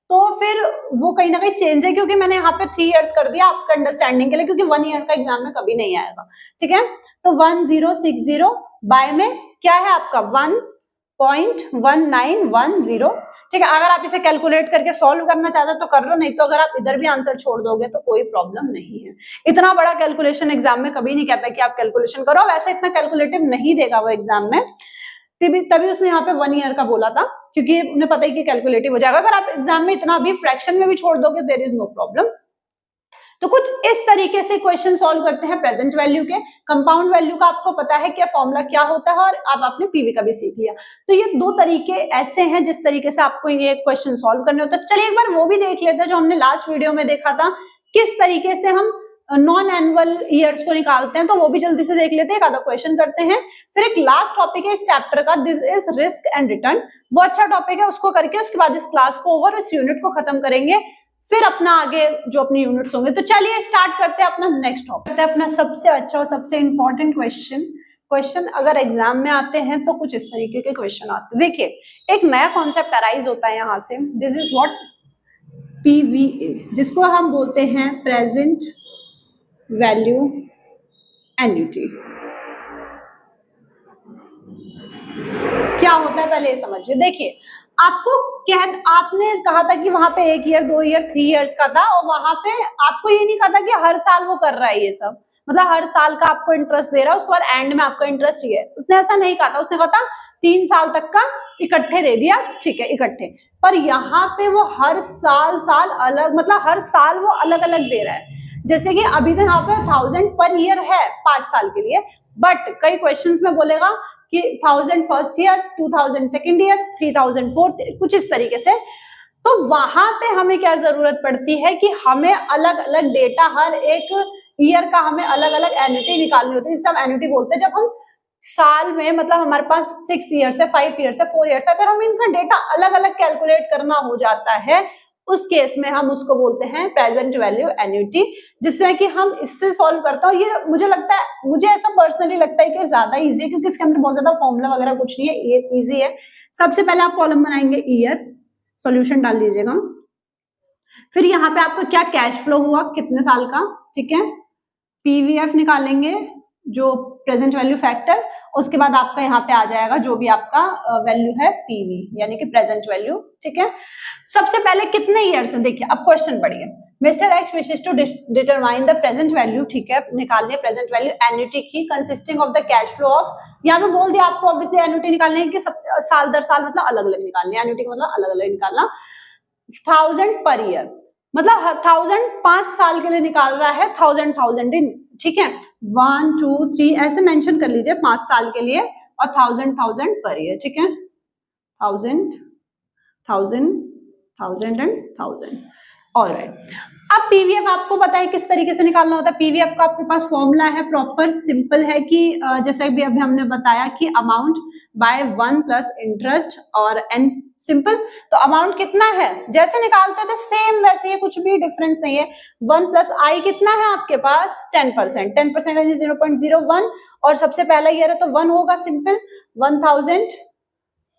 A: तो फिर वो कहीं ना कहीं चेंज है, क्योंकि मैंने यहाँ पे 3 इयर्स कर दिया आपका अंडरस्टैंडिंग के लिए, क्योंकि 1 ईयर का एग्जाम में कभी नहीं आएगा। ठीक है, तो 1060 बाय में क्या है आपका 1.1910। ठीक है, अगर आप इसे कैलकुलेट करके सॉल्व करना चाहते हो तो कर लो, नहीं तो अगर आप इधर भी आंसर छोड़ दोगे तो कोई प्रॉब्लम नहीं है। इतना बड़ा कैलकुलेशन एग्जाम में कभी नहीं कहता कि आप कैलकुलेशन करो, वैसे इतना कैलकुलेटिव नहीं देगा वो एग्जाम में, तभी उसने यहाँ पे 1 ईयर का बोला था, क्योंकि उन्हें पता ही कि कैलकुलेटिव हो जाएगा। अगर आप एग्जाम में इतना भी फ्रैक्शन में भी छोड़ दोगे देयर इज नो प्रॉब्लम। तो कुछ इस तरीके से क्वेश्चन सॉल्व करते हैं प्रेजेंट वैल्यू के। कंपाउंड वैल्यू का आपको पता है क्या फॉर्मूला क्या होता है, और आप आपने पीवी का भी सीख लिया। तो ये 2 तरीके ऐसे हैं जिस तरीके से आपको ये क्वेश्चन सॉल्व करने होते हैं। चलिए एक बार वो भी देख लेते हैं जो हमने लास्ट वीडियो में देखा था, किस तरीके से हम नॉन एनुअल ईयर्स को निकालते हैं, तो वो भी जल्दी से देख लेते हैं, एक आधा क्वेश्चन करते हैं। फिर एक लास्ट टॉपिक है इस चैप्टर का, this is risk and return, वो अच्छा टॉपिक है, उसको करके उसके बाद इस क्लास को ओवर, इस यूनिट को खत्म करेंगे, फिर अपना आगे जो अपने यूनिट्स होंगे। तो चलिए स्टार्ट करते हैं अपना नेक्स्ट टॉपिक, अपना सबसे अच्छा और सबसे इंपॉर्टेंट क्वेश्चन अगर एग्जाम में आते हैं तो कुछ इस तरीके के क्वेश्चन आते हैं। देखिए एक नया कॉन्सेप्ट अराइज होता है यहाँ से, दिस इज व्हाट पीवीए, जिसको हम बोलते हैं प्रेजेंट वैल्यू एन्युटी। क्या होता है पहले ये समझिए। देखिए आपने कहा था कि वहां पे 1 ईयर 2 ईयर 3 इयर्स का था, और वहां पे आपको ये नहीं कहा था कि हर साल वो कर रहा है ये सब, मतलब हर साल का आपको इंटरेस्ट दे रहा है, उसके बाद एंड में आपका इंटरेस्ट ये है, उसने ऐसा नहीं कहा था। उसने कहा था 3 साल तक का इकट्ठे दे दिया, ठीक है इकट्ठे, पर यहाँ पे वो हर साल अलग, मतलब हर साल वो अलग अलग दे रहा है। जैसे कि अभी तो यहाँ पे 1000 पर ईयर है 5 साल के लिए, बट कई क्वेश्चंस में बोलेगा कि 1000 first year, 2000 second year, 3000 fourth, कुछ इस तरीके से। तो वहां पे हमें क्या जरूरत पड़ती है कि हमें अलग अलग डेटा, हर एक ईयर का हमें अलग अलग एन्युटी निकालनी होती है, जिसे हम एन्युटी बोलते हैं। जब हम साल में, मतलब हमारे पास 6 ईयर्स है, 5 ईयर्स है, 4 ईयर्स है, अगर हम इनका डेटा अलग अलग कैलकुलेट करना हो जाता है, उस केस में हम उसको बोलते हैं प्रेजेंट वैल्यू एन्युटी, जिससे कि हम इससे सॉल्व करते हैं। ये मुझे लगता है, मुझे ऐसा पर्सनली लगता है कि ज्यादा इजी है, क्योंकि इसके अंदर बहुत ज्यादा फॉर्मूला वगैरह कुछ नहीं है, ये इजी है। सबसे पहले आप कॉलम बनाएंगे ईयर, सॉल्यूशन डाल लीजिएगा, फिर यहाँ पे आपका क्या कैश फ्लो हुआ कितने साल का, ठीक है, पीवीएफ निकालेंगे जो प्रेजेंट वैल्यू फैक्टर, उसके बाद आपका यहाँ पे आ जाएगा जो भी आपका वैल्यू है पीवी, यानी कि प्रेजेंट वैल्यू। ठीक है, सबसे पहले कितने ईयर्स है, देखिए अब क्वेश्चन पढ़िए। Mister X wishes to determine the present value, ठीक है, निकालने प्रेजेंट वैल्यू एन्युटी की consisting of the cash flow of, यहाँ पे बोल दिया आपको ऑब्वियसली एन्युटी निकालने है कि साल दर साल, मतलब अलग अलग निकालने, एन्युटी का मतलब अलग अलग निकालना। 1000 पर ईयर, मतलब 1000 5 साल के लिए निकाल रहा है, 1000 इन, ठीक है, 1 2 3 ऐसे मेंशन कर लीजिए 5 साल के लिए, और 1000 पर ईयर, ठीक है, 1000 एंड 1000। ऑलराइट, अब पीवीएफ आपको पता है किस तरीके से निकालना होता है। पीवीएफ का आपके पास फॉर्मूला है, प्रॉपर सिंपल है कि जैसे भी अभी हमने बताया कि अमाउंट बाय 1 प्लस इंटरेस्ट और एन, सिंपल। तो अमाउंट कितना है जैसे निकालते थे सेम वैसे ही, कुछ भी डिफरेंस नहीं है। 1 प्लस आई कितना है आपके पास 10%, 10% यानी 0.01, और सबसे पहला ईयर है तो 1 होगा, सिंपल 1000,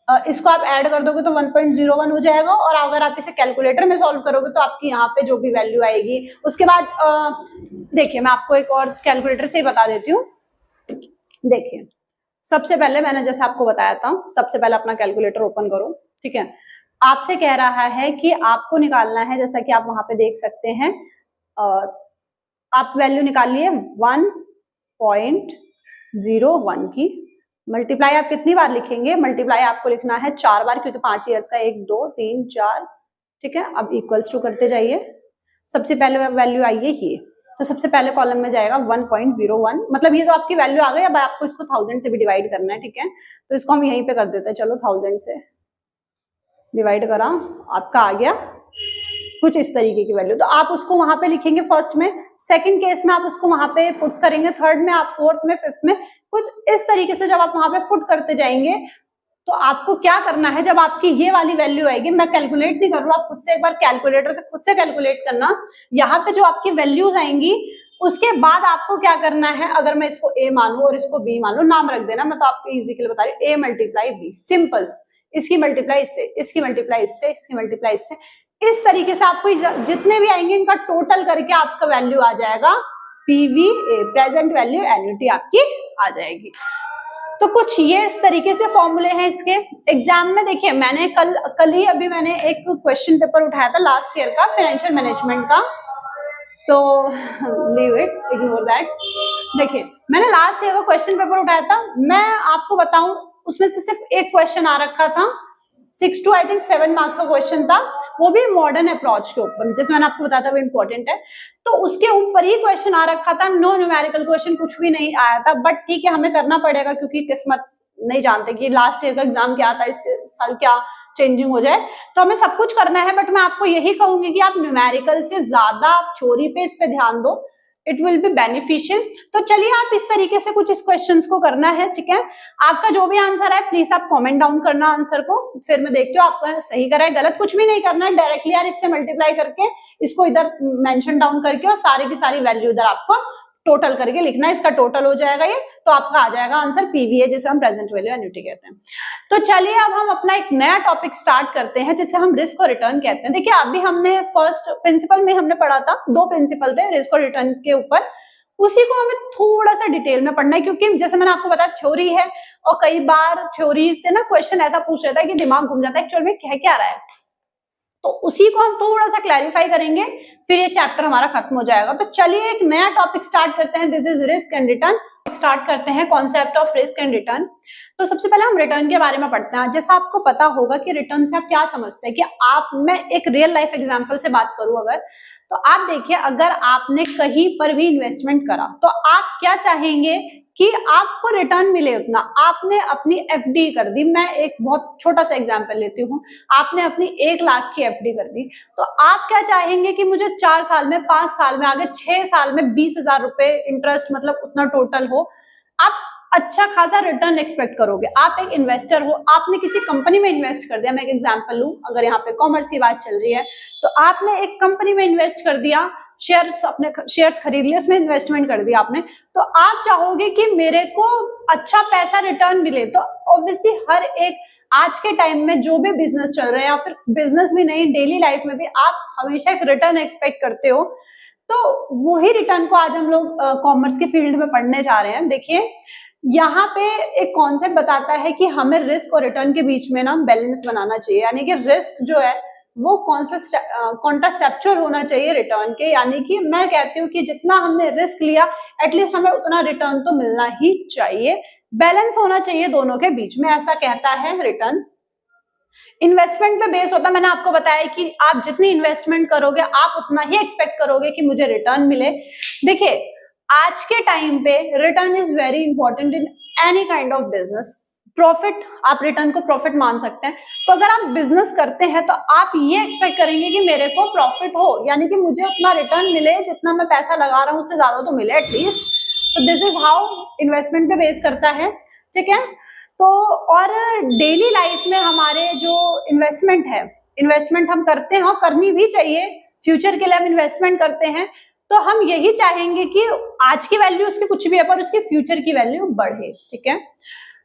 A: इसको आप ऐड कर दोगे तो 1.01 हो जाएगा, और अगर आप इसे कैलकुलेटर में सॉल्व करोगे तो आपकी यहाँ पे जो भी वैल्यू आएगी, उसके बाद देखिए मैं आपको एक और कैलकुलेटर से ही बता देती हूँ। देखिए सबसे पहले मैंने जैसे आपको बताया था, सबसे पहले अपना कैलकुलेटर ओपन करो, ठीक है, आपसे कह रहा है कि आपको निकालना है, जैसा कि आप वहां पे देख सकते हैं, आप वैल्यू निकालिए 1.01 की, मल्टीप्लाई आप कितनी बार लिखेंगे, मल्टीप्लाई आपको लिखना है 4 बार, क्योंकि 5 ईयर्स का, 1 2 3 4, ठीक है। अब इक्वल्स टू करते जाइए, सबसे पहले वैल्यू आई है ये, तो सबसे पहले कॉलम में जाएगा 1.01, मतलब ये तो आपकी वैल्यू आ गई। अब आपको इसको 1000 से भी डिवाइड करना है, ठीक है, तो इसको हम यहीं पे कर देते हैं, चलो 1000 से डिवाइड करा, आपका आ गया कुछ इस तरीके की वैल्यू, तो आप उसको वहां पे लिखेंगे फर्स्ट में, सेकंड केस में आप उसको वहां पे पुट करेंगे, थर्ड में आप, फोर्थ में, फिफ्थ में, कुछ इस तरीके से जब आप वहां पे पुट करते जाएंगे तो आपको क्या करना है, जब आपकी ये वाली वैल्यू आएगी, मैं कैलकुलेट नहीं कर रहा हूं, आप खुद से एक बार कैलकुलेटर से खुद से कैलकुलेट करना, यहाँ पे जो आपकी वैल्यूज आएंगी उसके बाद आपको क्या करना है, अगर मैं इसको ए मानूं और इसको बी मान लूं, नाम रख देना, मैं तो आपको इजी के लिए बता रही हूँ, ए मल्टीप्लाई बी, सिंपल, इसकी मल्टीप्लाई इससे, इसकी मल्टीप्लाई इससे, इसकी मल्टीप्लाई इससे, इस तरीके से आपको जितने भी आएंगे इनका टोटल करके आपका वैल्यू आ जाएगा पीवीए, प्रेजेंट वैल्यू एन्युटी आपकी आ जाएगी। तो कुछ ये इस तरीके से फॉर्मूले हैं इसके। एग्जाम में देखिए मैंने कल ही अभी मैंने एक क्वेश्चन पेपर उठाया था लास्ट ईयर का फाइनेंशियल मैनेजमेंट का, तो लीव इट, इग्नोर दैट। देखिए मैंने लास्ट ईयर का क्वेश्चन पेपर उठाया था, मैं आपको बताऊं उसमें से सिर्फ एक क्वेश्चन आ रखा था, 6 to I think 7 मार्क्स का क्वेश्चन था, वो भी मॉडर्न अप्रोच के ऊपर, जैसे मैंने आपको बताया था वो इंपॉर्टेंट है, तो उसके ऊपर ही क्वेश्चन आ रखा था, नो न्यूमेरिकल क्वेश्चन कुछ भी नहीं आया था, बट ठीक है हमें करना पड़ेगा क्योंकि किस्मत नहीं जानते कि लास्ट ईयर का एग्जाम क्या था, इस साल क्या चेंजिंग हो जाए, तो हमें सब कुछ करना है। बट मैं आपको यही कहूंगी कि आप न्यूमेरिकल से ज्यादा थ्योरी पे इस पे ध्यान दो, इट विल बी बेनिफिशियल। तो चलिए आप इस तरीके से कुछ इस क्वेश्चंस को करना है, ठीक है। आपका जो भी आंसर है प्लीज आप कमेंट डाउन करना आंसर को, फिर मैं देखती हूँ आपका सही करा है गलत, कुछ भी नहीं करना है, डायरेक्टली यार इससे मल्टीप्लाई करके इसको इधर मेंशन डाउन करके और सारी की सारी वैल्यू इधर आपको टोटल करके लिखना है, इसका टोटल हो जाएगा ये, तो आपका आ जाएगा आंसर पीवीए, जिसे हम प्रेजेंट वैल्यू एन्युटी कहते हैं। तो चलिए अब हम अपना एक नया टॉपिक स्टार्ट करते हैं जिसे हम रिस्क और रिटर्न कहते हैं। देखिए अभी हमने फर्स्ट प्रिंसिपल में हमने पढ़ा था, 2 प्रिंसिपल थे रिस्क और रिटर्न के ऊपर, उसी को हमें थोड़ा सा डिटेल में पढ़ना है, क्योंकि जैसे मैंने आपको बताया थ्योरी है और कई बार थ्योरी से ना क्वेश्चन ऐसा पूछ लेता है कि दिमाग घूम जाता है एक्चुअल में कह क्या रहा है, तो उसी को हम थोड़ा सा क्लैरिफाई करेंगे, फिर ये चैप्टर हमारा खत्म हो जाएगा। तो चलिए एक नया टॉपिक स्टार्ट करते हैं, this is risk and return. Start करते हैं concept of risk and return. तो सबसे पहले हम रिटर्न के बारे में पढ़ते हैं। जैसा आपको पता होगा कि रिटर्न से आप क्या समझते हैं, कि आप, मैं एक रियल लाइफ एग्जांपल से बात करूं अगर, तो आप देखिए अगर आपने कहीं पर भी इन्वेस्टमेंट करा तो आप क्या चाहेंगे कि आपको रिटर्न मिले उतना। आपने अपनी एफडी कर दी, मैं एक बहुत छोटा सा एग्जांपल लेती हूँ, आपने अपनी 1 लाख की एफडी कर दी, तो आप क्या चाहेंगे कि मुझे 4 साल में, 5 साल में, आगे 6 साल में 20,000 रुपए इंटरेस्ट, मतलब उतना टोटल हो, आप अच्छा खासा रिटर्न एक्सपेक्ट करोगे। आप एक इन्वेस्टर हो, आपने किसी कंपनी में इन्वेस्ट कर दिया, मैं एक एग्जांपल लूं, अगर यहाँ पे कॉमर्स की बात चल रही है, तो आपने एक कंपनी में इन्वेस्ट कर दिया, शेयर्स, अपने शेयर्स खरीद लिए, उसमें इन्वेस्टमेंट कर दिया आपने, तो आप चाहोगे कि मेरे को अच्छा पैसा रिटर्न मिले। तो ऑब्वियसली हर एक आज के टाइम में जो भी बिजनेस चल रहे हैं, या फिर बिजनेस भी नहीं, डेली लाइफ में भी आप हमेशा एक रिटर्न एक्सपेक्ट करते हो। तो वही रिटर्न को आज हम लोग कॉमर्स के फील्ड में पढ़ने जा रहे हैं। देखिए यहाँ पे एक कॉन्सेप्ट बताता है कि हमें रिस्क और रिटर्न के बीच में ना बैलेंस बनाना चाहिए, यानी कि रिस्क जो है वो कॉन्ट्रासेप्चुअल होना चाहिए रिटर्न के, यानी कि मैं कहती हूँ कि जितना हमने रिस्क लिया एटलीस्ट हमें उतना रिटर्न तो मिलना ही चाहिए, बैलेंस होना चाहिए दोनों के बीच में, ऐसा कहता है रिटर्न। इन्वेस्टमेंट पे बेस होता है, मैंने आपको बताया कि आप जितनी इन्वेस्टमेंट करोगे आप उतना ही एक्सपेक्ट करोगे कि मुझे रिटर्न मिले। देखिए आज के टाइम पे return is very important in any kind of business. Profit, आप रिटर्न को प्रॉफिट मान सकते हैं, तो अगर आप बिजनेस करते हैं तो आप ये एक्सपेक्ट करेंगे कि मेरे को प्रॉफिट हो, यानी कि मुझे उतना रिटर्न मिले, जितना मैं पैसा लगा रहा हूं उससे ज्यादा तो मिले एटलीस्ट। तो दिस इज हाउ इन्वेस्टमेंट पे बेस करता है, ठीक है। तो और डेली लाइफ में हमारे जो इन्वेस्टमेंट है, इन्वेस्टमेंट हम करते हैं और करनी भी चाहिए, फ्यूचर के लिए हम इन्वेस्टमेंट करते हैं, तो हम यही चाहेंगे कि आज की वैल्यू उसकी कुछ भी है पर उसकी फ्यूचर की वैल्यू बढ़े, ठीक है।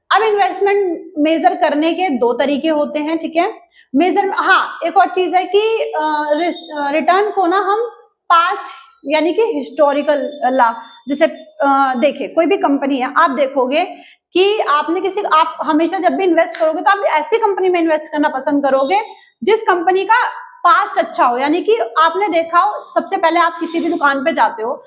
A: अब इन्वेस्टमेंट मेजर करने के 2 तरीके होते हैं, ठीक है। मेजर, हाँ एक और चीज है कि रिटर्न को ना हम पास्ट यानी कि हिस्टोरिकल ला, जैसे देखिए कोई भी कंपनी है, आप देखोगे कि आपने किसी, आप हमेशा जब भी इन्वेस्ट करोगे तो आप ऐसी कंपनी में इन्वेस्ट करना पसंद करोगे जिस कंपनी का पास्ट अच्छा हो, यानी कि आपने देखा हो, सबसे पहले आप किसी भी दुकान पे जाते हो,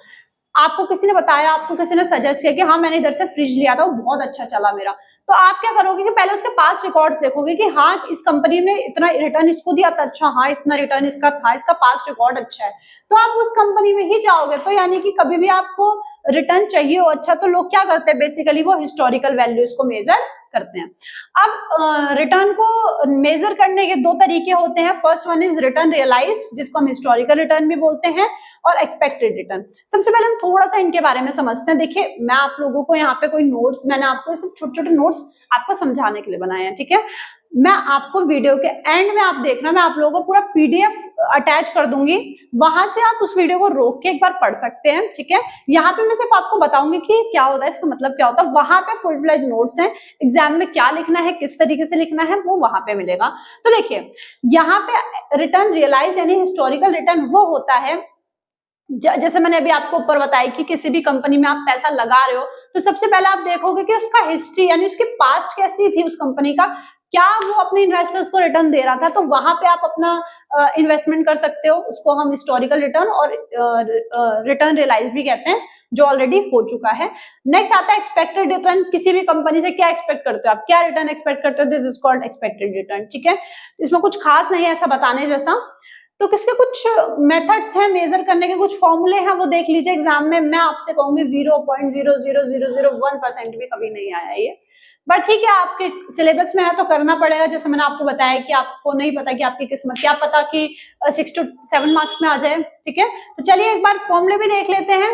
A: आपको किसी ने बताया, आपको किसी ने सजेस्ट किया कि हाँ मैंने इधर से फ्रिज लिया था वो बहुत अच्छा चला मेरा, तो आप क्या करोगे कि पहले उसके पास रिकॉर्ड्स देखोगे कि हाँ इस कंपनी ने इतना रिटर्न इसको दिया था, अच्छा हाँ इतना रिटर्न इसका था, इसका पास्ट रिकॉर्ड अच्छा है, तो आप उस कंपनी में ही जाओगे। तो यानी कि कभी भी आपको रिटर्न चाहिए हो अच्छा, तो लोग क्या करते हैं बेसिकली वो हिस्टोरिकल वैल्यूज को मेजर करते हैं। अब रिटर्न को मेजर करने के 2 तरीके होते हैं, first one is return realised, जिसको हम हिस्टोरिकल रिटर्न भी बोलते हैं, और एक्सपेक्टेड रिटर्न। सबसे पहले हम थोड़ा सा इनके बारे में समझते हैं। देखिए मैं आप लोगों को यहाँ पे कोई नोट्स, मैंने आपको सिर्फ छोटे छोटे नोट्स आपको समझाने के लिए बनाए हैं, ठीक है। मैं आपको वीडियो के एंड में आप देखना, मैं आप लोगों को पूरा पीडीएफ अटैच कर दूंगी, वहां से आप उस वीडियो को रोक के एक बार पढ़ सकते हैं, ठीक है। यहाँ पे मैं सिर्फ आपको बताऊंगी कि क्या होता है, इसका मतलब क्या होता है। वहां पे फुल फ्लेज नोट्स हैं, एग्जाम में क्या लिखना है, किस तरीके से लिखना है, वो वहां पे मिलेगा। तो देखिए यहाँ पे रिटर्न रियलाइज यानी हिस्टोरिकल रिटर्न वो होता है, जैसे मैंने अभी आपको ऊपर बताया कि किसी भी कंपनी में आप पैसा लगा रहे हो तो सबसे पहले आप देखोगे कि उसका हिस्ट्री यानी उसकी पास्ट कैसी थी, उस कंपनी का क्या वो अपने इन्वेस्टर्स को रिटर्न दे रहा था, तो वहां पे आप अपना इन्वेस्टमेंट कर सकते हो। उसको हम हिस्टोरिकल रिटर्न और रिटर्न रियलाइज भी कहते हैं, जो ऑलरेडी हो चुका है। नेक्स्ट आता है एक्सपेक्टेड रिटर्न। किसी भी कंपनी से क्या एक्सपेक्ट करते हो आप, क्या रिटर्न एक्सपेक्ट करते हो, this is called expected return, ठीक है। इसमें कुछ खास नहीं है ऐसा बताने जैसा। तो किसके कुछ मेथड्स हैं मेजर करने के, कुछ फॉर्मूले हैं, वो देख लीजिए एग्जाम में। मैं आपसे कहूंगी 0.00001% भी कभी नहीं आया ये, बट ठीक है आपके सिलेबस में है तो करना पड़ेगा। जैसे मैंने आपको बताया कि आपको नहीं पता कि आपकी किस्मत, क्या पता कि 6 to 7 मार्क्स में आ जाए, ठीक है। तो चलिए एक बार फॉर्मूले भी देख लेते हैं,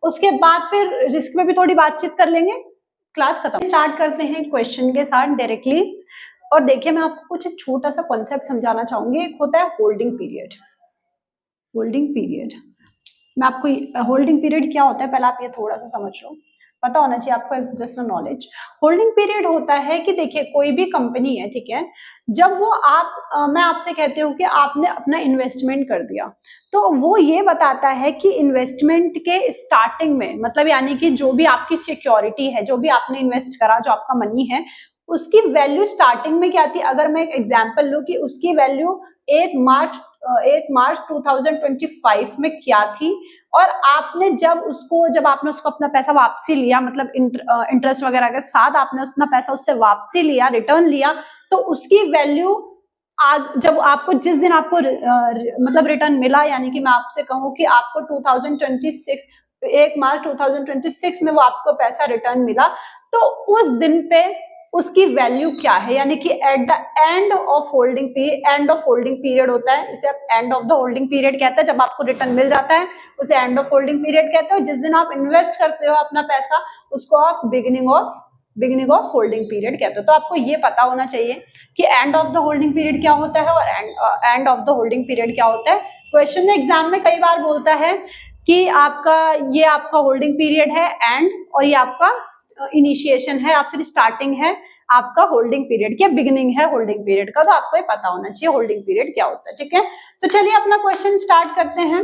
A: उसके बाद फिर रिस्क में भी थोड़ी बातचीत कर लेंगे। क्लास खत्म, स्टार्ट करते हैं क्वेश्चन के साथ डायरेक्टली। और देखिए मैं आपको कुछ एक छोटा सा कॉन्सेप्ट समझाना चाहूंगी। एक होता है होल्डिंग पीरियड। होल्डिंग पीरियड, मैं आपको होल्डिंग पीरियड क्या होता है पहले आप ये थोड़ा सा समझ लो, पता होना चाहिए आपको, जस्ट नॉलेज। होल्डिंग पीरियड होता है कि देखिए कोई भी कंपनी है, ठीक है, जब वो मैं आपसे कहती हूँ कि आपने अपना इन्वेस्टमेंट कर दिया, तो वो ये बताता है कि इन्वेस्टमेंट के स्टार्टिंग में, मतलब यानी कि जो भी आपकी सिक्योरिटी है, जो भी आपने इन्वेस्ट करा, जो आपका मनी है, उसकी वैल्यू स्टार्टिंग में क्या थी। अगर मैं एक एग्जांपल लूं कि उसकी वैल्यू 1 मार्च 2025 में क्या थी, और आपने जब आपने उसको अपना पैसा वापसी लिया, मतलब इंटरेस्ट वगैरह के साथ आपने अपना पैसा उससे वापसी लिया, रिटर्न लिया, तो उसकी वैल्यू आज जब आपको जिस दिन आपको मतलब रिटर्न मिला, यानी कि मैं आपसे कहूं कि आपको 2026 1 मार्च 2026 में वो आपको पैसा रिटर्न मिला, तो उस दिन पे उसकी वैल्यू क्या है, यानी कि at the end of holding period होता है, इसे आप end of the holding period कहते हैं। जब आपको रिटर्न मिल जाता है उसे एंड ऑफ होल्डिंग पीरियड कहते हो। जिस दिन आप इन्वेस्ट करते हो अपना पैसा, उसको आप बिगिनिंग ऑफ होल्डिंग पीरियड कहते हो। तो आपको ये पता होना चाहिए कि end of the holding period क्या होता है और end of the holding period क्या होता है। क्वेश्चन में एग्जाम में कई बार बोलता है कि आपका होल्डिंग पीरियड है एंड, और ये आपका इनिशिएशन है या फिर स्टार्टिंग है आपका होल्डिंग पीरियड की, बिगिनिंग है होल्डिंग पीरियड का। तो आपको ये पता होना चाहिए होल्डिंग पीरियड क्या होता है, ठीक है। तो चलिए अपना क्वेश्चन स्टार्ट करते हैं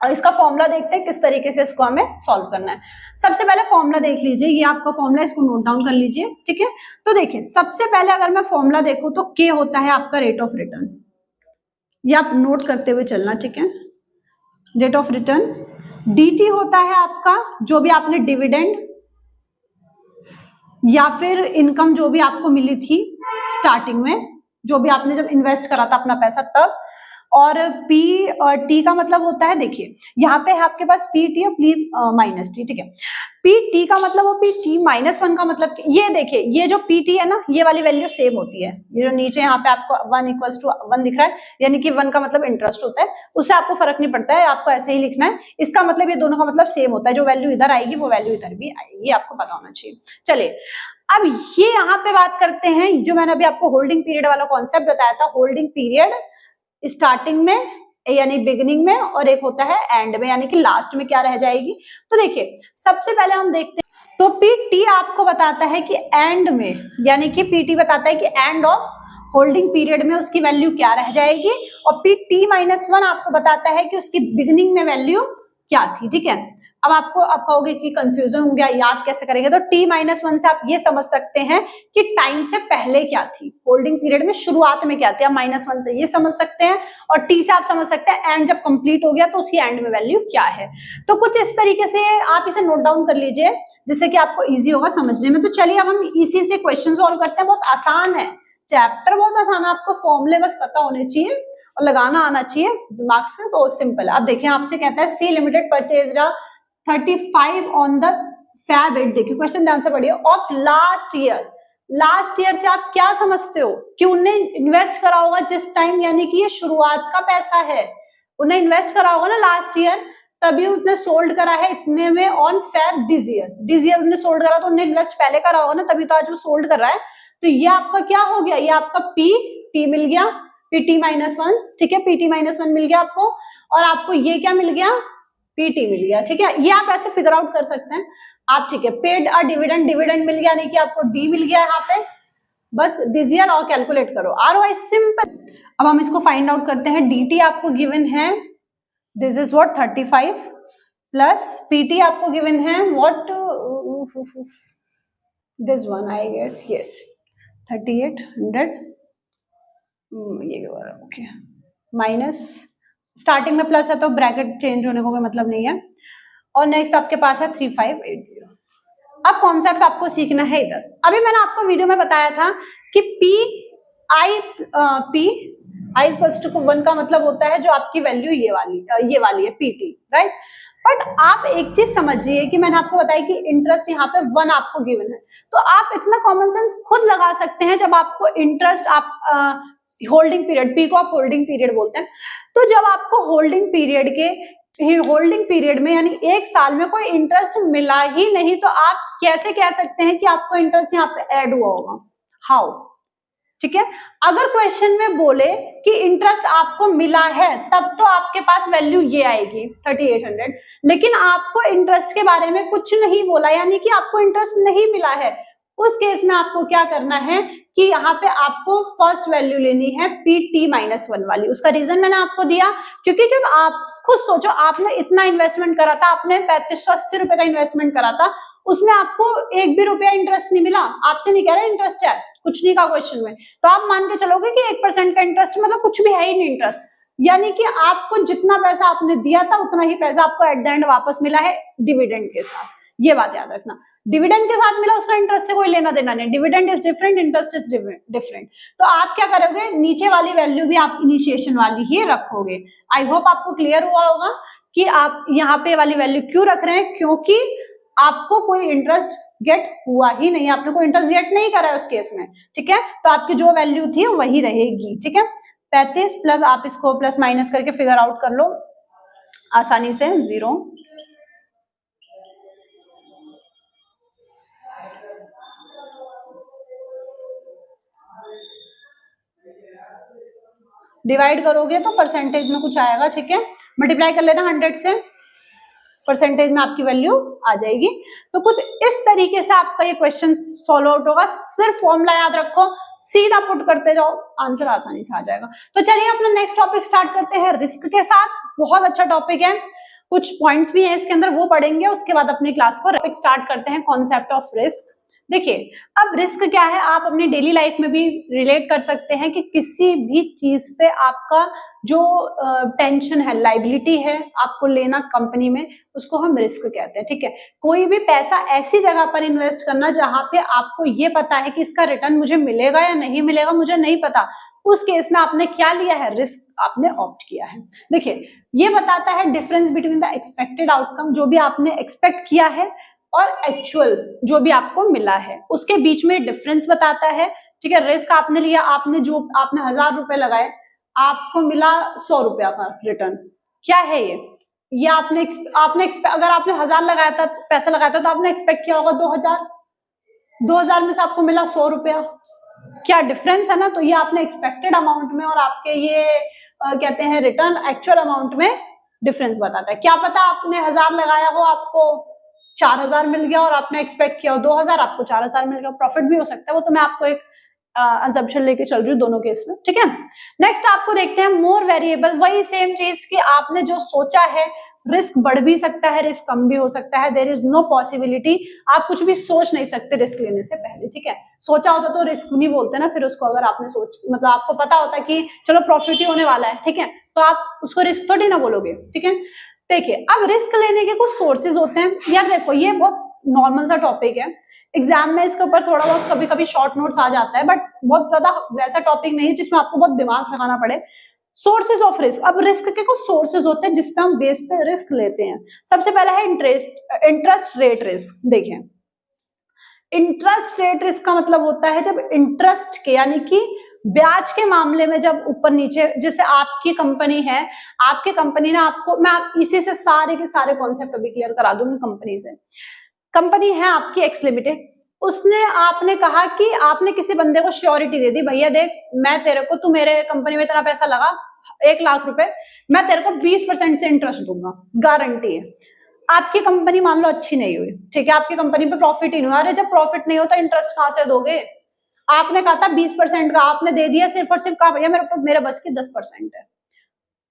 A: और इसका फॉर्मूला देखते हैं किस तरीके से इसको हमें सॉल्व करना है। सबसे पहले फॉर्मूला देख लीजिए, ये आपका फॉर्मूला, इसको नोट डाउन कर लीजिए, ठीक है। तो देखिए सबसे पहले अगर मैं फॉर्मूला देखूं तो के होता है आपका रेट ऑफ रिटर्न, ये आप नोट करते हुए चलना, ठीक है। Rate of return. dt होता है आपका जो भी आपने डिविडेंड या फिर इनकम जो भी आपको मिली थी स्टार्टिंग में, जो भी आपने जब इन्वेस्ट करा था अपना पैसा तब। और पी और टी का मतलब होता है, देखिए यहाँ पे है आपके पास पी टी और पी माइनस टी, ठीक है। पी टी का मतलब और पी टी माइनस 1 का मतलब, ये देखिए ये जो पी टी है ना, ये वाली वैल्यू सेम होती है। ये जो नीचे यहाँ पे आपको 1 = 1 दिख रहा है, यानी कि 1 का मतलब इंटरेस्ट होता है, उससे आपको फर्क नहीं पड़ता है, आपको ऐसे ही लिखना है। इसका मतलब ये दोनों का मतलब सेम होता है, जो वैल्यू इधर आएगी वो वैल्यू इधर भी आएगी, आपको पता होना चाहिए। चलिए अब ये यहाँ पे बात करते हैं, जो मैंने अभी आपको होल्डिंग पीरियड वाला कॉन्सेप्ट बताया था। होल्डिंग पीरियड स्टार्टिंग में यानी बिगिनिंग में, और एक होता है एंड में, यानी कि लास्ट में क्या रह जाएगी। तो देखिए सबसे पहले हम देखते हैं, तो पीटी आपको बताता है कि एंड में, यानी कि पीटी बताता है कि एंड ऑफ होल्डिंग पीरियड में उसकी वैल्यू क्या रह जाएगी, और Pt-1 आपको बताता है कि उसकी बिगिनिंग में वैल्यू क्या थी, ठीक है। अब आप कहोगे कि कंफ्यूजन हो गया, याद कैसे करेंगे, तो T-1 से आप ये समझ सकते हैं कि टाइम से पहले क्या थी, होल्डिंग पीरियड में शुरुआत में क्या थी, आप -1 से ये समझ सकते हैं, और T से आप समझ सकते हैं एंड जब कंप्लीट हो गया तो उसकी एंड में वैल्यू क्या है। तो कुछ इस तरीके से आप इसे नोट डाउन कर लीजिए, जिससे कि आपको ईजी होगा समझने में। तो चलिए अब हम इसी से क्वेश्चन सॉल्व करते हैं। बहुत आसान है, चैप्टर बहुत आसान है, आपको फॉर्मूले बस पता होने चाहिए और लगाना आना चाहिए दिमाग से, तो सिंपल है। अब देखिए आपसे कहता है C limited purchase 35 on the Feb 8, देखिए क्वेश्चन ध्यान से पढ़िए, of last year. Last year से आप क्या समझते हो कि उन्हें इन्वेस्ट करा होगा जिस टाइम, यानी कि ये शुरुआत का पैसा है, उन्हें इन्वेस्ट करा होगा ना लास्ट ईयर, तभी उसने सोल्ड करा है इतने में ऑन फेब दिस ईयर उसने सोल्ड करा, तो उन्हें इन्वेस्ट पहले करा होगा ना, तभी तो आज वो सोल्ड कर रहा है। तो ये आपका क्या हो गया, ये आपका टी मिल गया, PT -1, ठीक है, PT -1 मिल गया आपको, और आपको ये क्या मिल गया, PT मिल गया, ठीक है। ये आप ऐसे फिगर आउट कर सकते हैं आप, ठीक है। पेड अ डिविडेंड मिल गया, यानी कि आपको D मिल गया यहाँ पे, बस दिस ईयर और कैलकुलेट करो, ROI सिंपल। अब हम इसको फाइंड आउट करते हैं। DT आपको गिवन है, this is what 35 plus PT आपको गिवन है what, this one I guess, yes 3800, ये ओके, माइनस स्टार्टिंग में प्लस है तो ब्रैकेट चेंज होने को कोई मतलब नहीं है, और नेक्स्ट आपके पास है 3580। अब कॉन्सेप्ट आपको सीखना है इधर। अभी मैंने आपको वीडियो में बताया था कि I इक्वल्स टू 1 का मतलब होता है जो आपकी वैल्यू ये वाली है PT, राइट। बट आप एक चीज समझिए कि मैंने आपको बताया कि इंटरेस्ट यहाँ पे 1 आपको गिवन है, तो आप इतना कॉमन सेंस खुद लगा सकते हैं। जब आपको इंटरेस्ट, आप होल्डिंग पीरियड, P को आप होल्डिंग पीरियड बोलते हैं, तो जब आपको होल्डिंग पीरियड में यानी 1 साल में कोई इंटरेस्ट मिला ही नहीं, तो आप कैसे कह सकते हैं कि आपको इंटरेस्ट यहाँ पे ऐड हुआ होगा, हाउ, ठीक है। अगर क्वेश्चन में बोले कि इंटरेस्ट आपको मिला है, तब तो आपके पास वैल्यू ये आएगी 3800, लेकिन आपको इंटरेस्ट के बारे में कुछ नहीं बोला, यानी कि आपको इंटरेस्ट नहीं मिला है, उस केस में आपको क्या करना है कि यहाँ पे आपको फर्स्ट वैल्यू लेनी है PT -1 वाली। उसका रीजन मैंने आपको दिया, क्योंकि जब आप खुद सोचो, आपने इतना इन्वेस्टमेंट करा था, आपने 3580 रुपए का इन्वेस्टमेंट करा था, उसमें आपको 1 भी रुपया इंटरेस्ट नहीं मिला। आपसे नहीं कह रहा इंटरेस्ट है, कुछ नहीं कहा क्वेश्चन में, तो आप मान के चलोगे कि 1% का इंटरेस्ट मतलब कुछ भी है ही नहीं इंटरेस्ट, यानी कि आपको जितना पैसा आपने दिया था उतना ही पैसा आपको एट द एंड वापस मिला है डिविडेंड के साथ। ये बात याद रखना, डिविडेंड के साथ मिला, उसका इंटरेस्ट से कोई लेना देना नहीं। Dividend is different, interest is different. तो आप क्या करोगे, नीचे वाली वैल्यू भी आप इनिशिएशन वाली ही रखोगे। आई होप आपको क्लियर हुआ होगा कि आप यहाँ पे वाली वैल्यू क्यों रख रहे हैं, क्योंकि आपको कोई इंटरेस्ट गेट हुआ ही नहीं, आपने कोई इंटरेस्ट गेट नहीं करा है उस केस में, ठीक है। तो आपकी जो वैल्यू थी वही रहेगी, ठीक है। 35 प्लस, आप इसको प्लस माइनस करके फिगर आउट कर लो आसानी से, 0 डिवाइड करोगे तो परसेंटेज में कुछ आएगा, ठीक है। मल्टीप्लाई कर लेना 100 से, परसेंटेज में आपकी वैल्यू आ जाएगी। तो कुछ इस तरीके से आपका ये क्वेश्चन सॉल्व आउट होगा। सिर्फ फॉर्मूला याद रखो, सीधा पुट करते जाओ, आंसर आसानी से आ जाएगा। तो चलिए अपना नेक्स्ट टॉपिक स्टार्ट करते हैं रिस्क के साथ। बहुत अच्छा टॉपिक है, कुछ पॉइंट्स भी हैं इसके अंदर, वो पढ़ेंगे, उसके बाद अपनी क्लास को स्टार्ट करते हैं। कॉन्सेप्ट ऑफ रिस्क, देखिए अब रिस्क क्या है, आप अपनी डेली लाइफ में भी रिलेट कर सकते हैं कि किसी भी चीज पे आपका जो टेंशन है, लाइबिलिटी है आपको लेना कंपनी में, उसको हम रिस्क कहते हैं, ठीक है। कोई भी पैसा ऐसी जगह पर इन्वेस्ट करना जहां पे आपको ये पता है कि इसका रिटर्न मुझे मिलेगा या नहीं मिलेगा, मुझे नहीं पता, उस केस में आपने क्या लिया है, रिस्क आपने ऑप्ट किया है। देखिए ये बताता है difference between the expected outcome, जो भी आपने एक्सपेक्ट किया है, और एक्चुअल जो भी आपको मिला है, उसके बीच में डिफरेंस बताता है, ठीक है। रिस्क आपने लिया, आपने 1000 रुपए लगाए, आपको मिला 100 रुपया का रिटर्न, क्या है ये आपने अगर आपने 1000 लगाया था, पैसा लगाया था, तो आपने एक्सपेक्ट किया होगा 2000 में से आपको मिला 100 रुपया, क्या डिफरेंस है ना। तो ये आपने एक्सपेक्टेड अमाउंट में और आपके ये कहते हैं रिटर्न एक्चुअल अमाउंट में डिफरेंस बताता है। क्या पता आपने 1000 लगाया हो, आपको 4000 मिल गया, और आपने एक्सपेक्ट किया हो 2000, आपको 4000 मिल गया, प्रॉफिट भी हो सकता है, वो तो मैं आपको एक असम्पशन लेके चल रही हूँ दोनों केस में, ठीक है। नेक्स्ट आपको देखते हैं मोर वेरिएबल, वही सेम चीज कि आपने जो सोचा है, रिस्क बढ़ भी सकता है, रिस्क कम भी हो सकता है, देयर इज नो पॉसिबिलिटी, आप कुछ भी सोच नहीं सकते रिस्क लेने से पहले, ठीक है। सोचा होता तो रिस्क नहीं बोलते ना फिर उसको, अगर आपने मतलब आपको पता होता कि चलो प्रॉफिट ही होने वाला है, ठीक है, तो आप उसको रिस्क थोड़ी ना बोलोगे, ठीक है। देखिए अब रिस्क लेने के कुछ सोर्सेज होते हैं यार, देखो ये बहुत नॉर्मल सा टॉपिक है, एग्जाम में इसके ऊपर थोड़ा बहुत कभी कभी शॉर्ट नोट्स आ जाता है, बट बहुत ज्यादा वैसा टॉपिक नहीं है जिसमें आपको बहुत दिमाग लगाना पड़े। सोर्सेज ऑफ रिस्क, अब रिस्क के कुछ सोर्सेज होते हैं जिसपे हम बेस पे रिस्क लेते हैं। सबसे पहला है इंटरेस्ट रेट रिस्क। देखें इंटरेस्ट रेट रिस्क का मतलब होता है जब इंटरेस्ट के यानी कि ब्याज के मामले में जब ऊपर नीचे, जैसे आपकी कंपनी है, आपकी कंपनी ने आपको, मैं आप इसी से सारे के सारे कॉन्सेप्ट अभी क्लियर करा दूंगी कंपनी से। कंपनी है आपकी एक्स लिमिटेड, उसने, आपने कहा कि आपने किसी बंदे को श्योरिटी दे दी, भैया देख मैं तेरे को, तू मेरे कंपनी में इतना पैसा लगा 1 लाख रुपए, मैं तेरे को 20% से इंटरेस्ट दूंगा, गारंटी है। आपकी कंपनी मान लो अच्छी नहीं हुई, ठीक है, आपकी कंपनी पे प्रॉफिट ही नहीं हुआ। अरे जब प्रॉफिट नहीं होता इंटरेस्ट कहां से दोगे? आपने कहा था 20% का, आपने दे दिया सिर्फ और सिर्फ, कहा भैया मेरे बस की 10% है।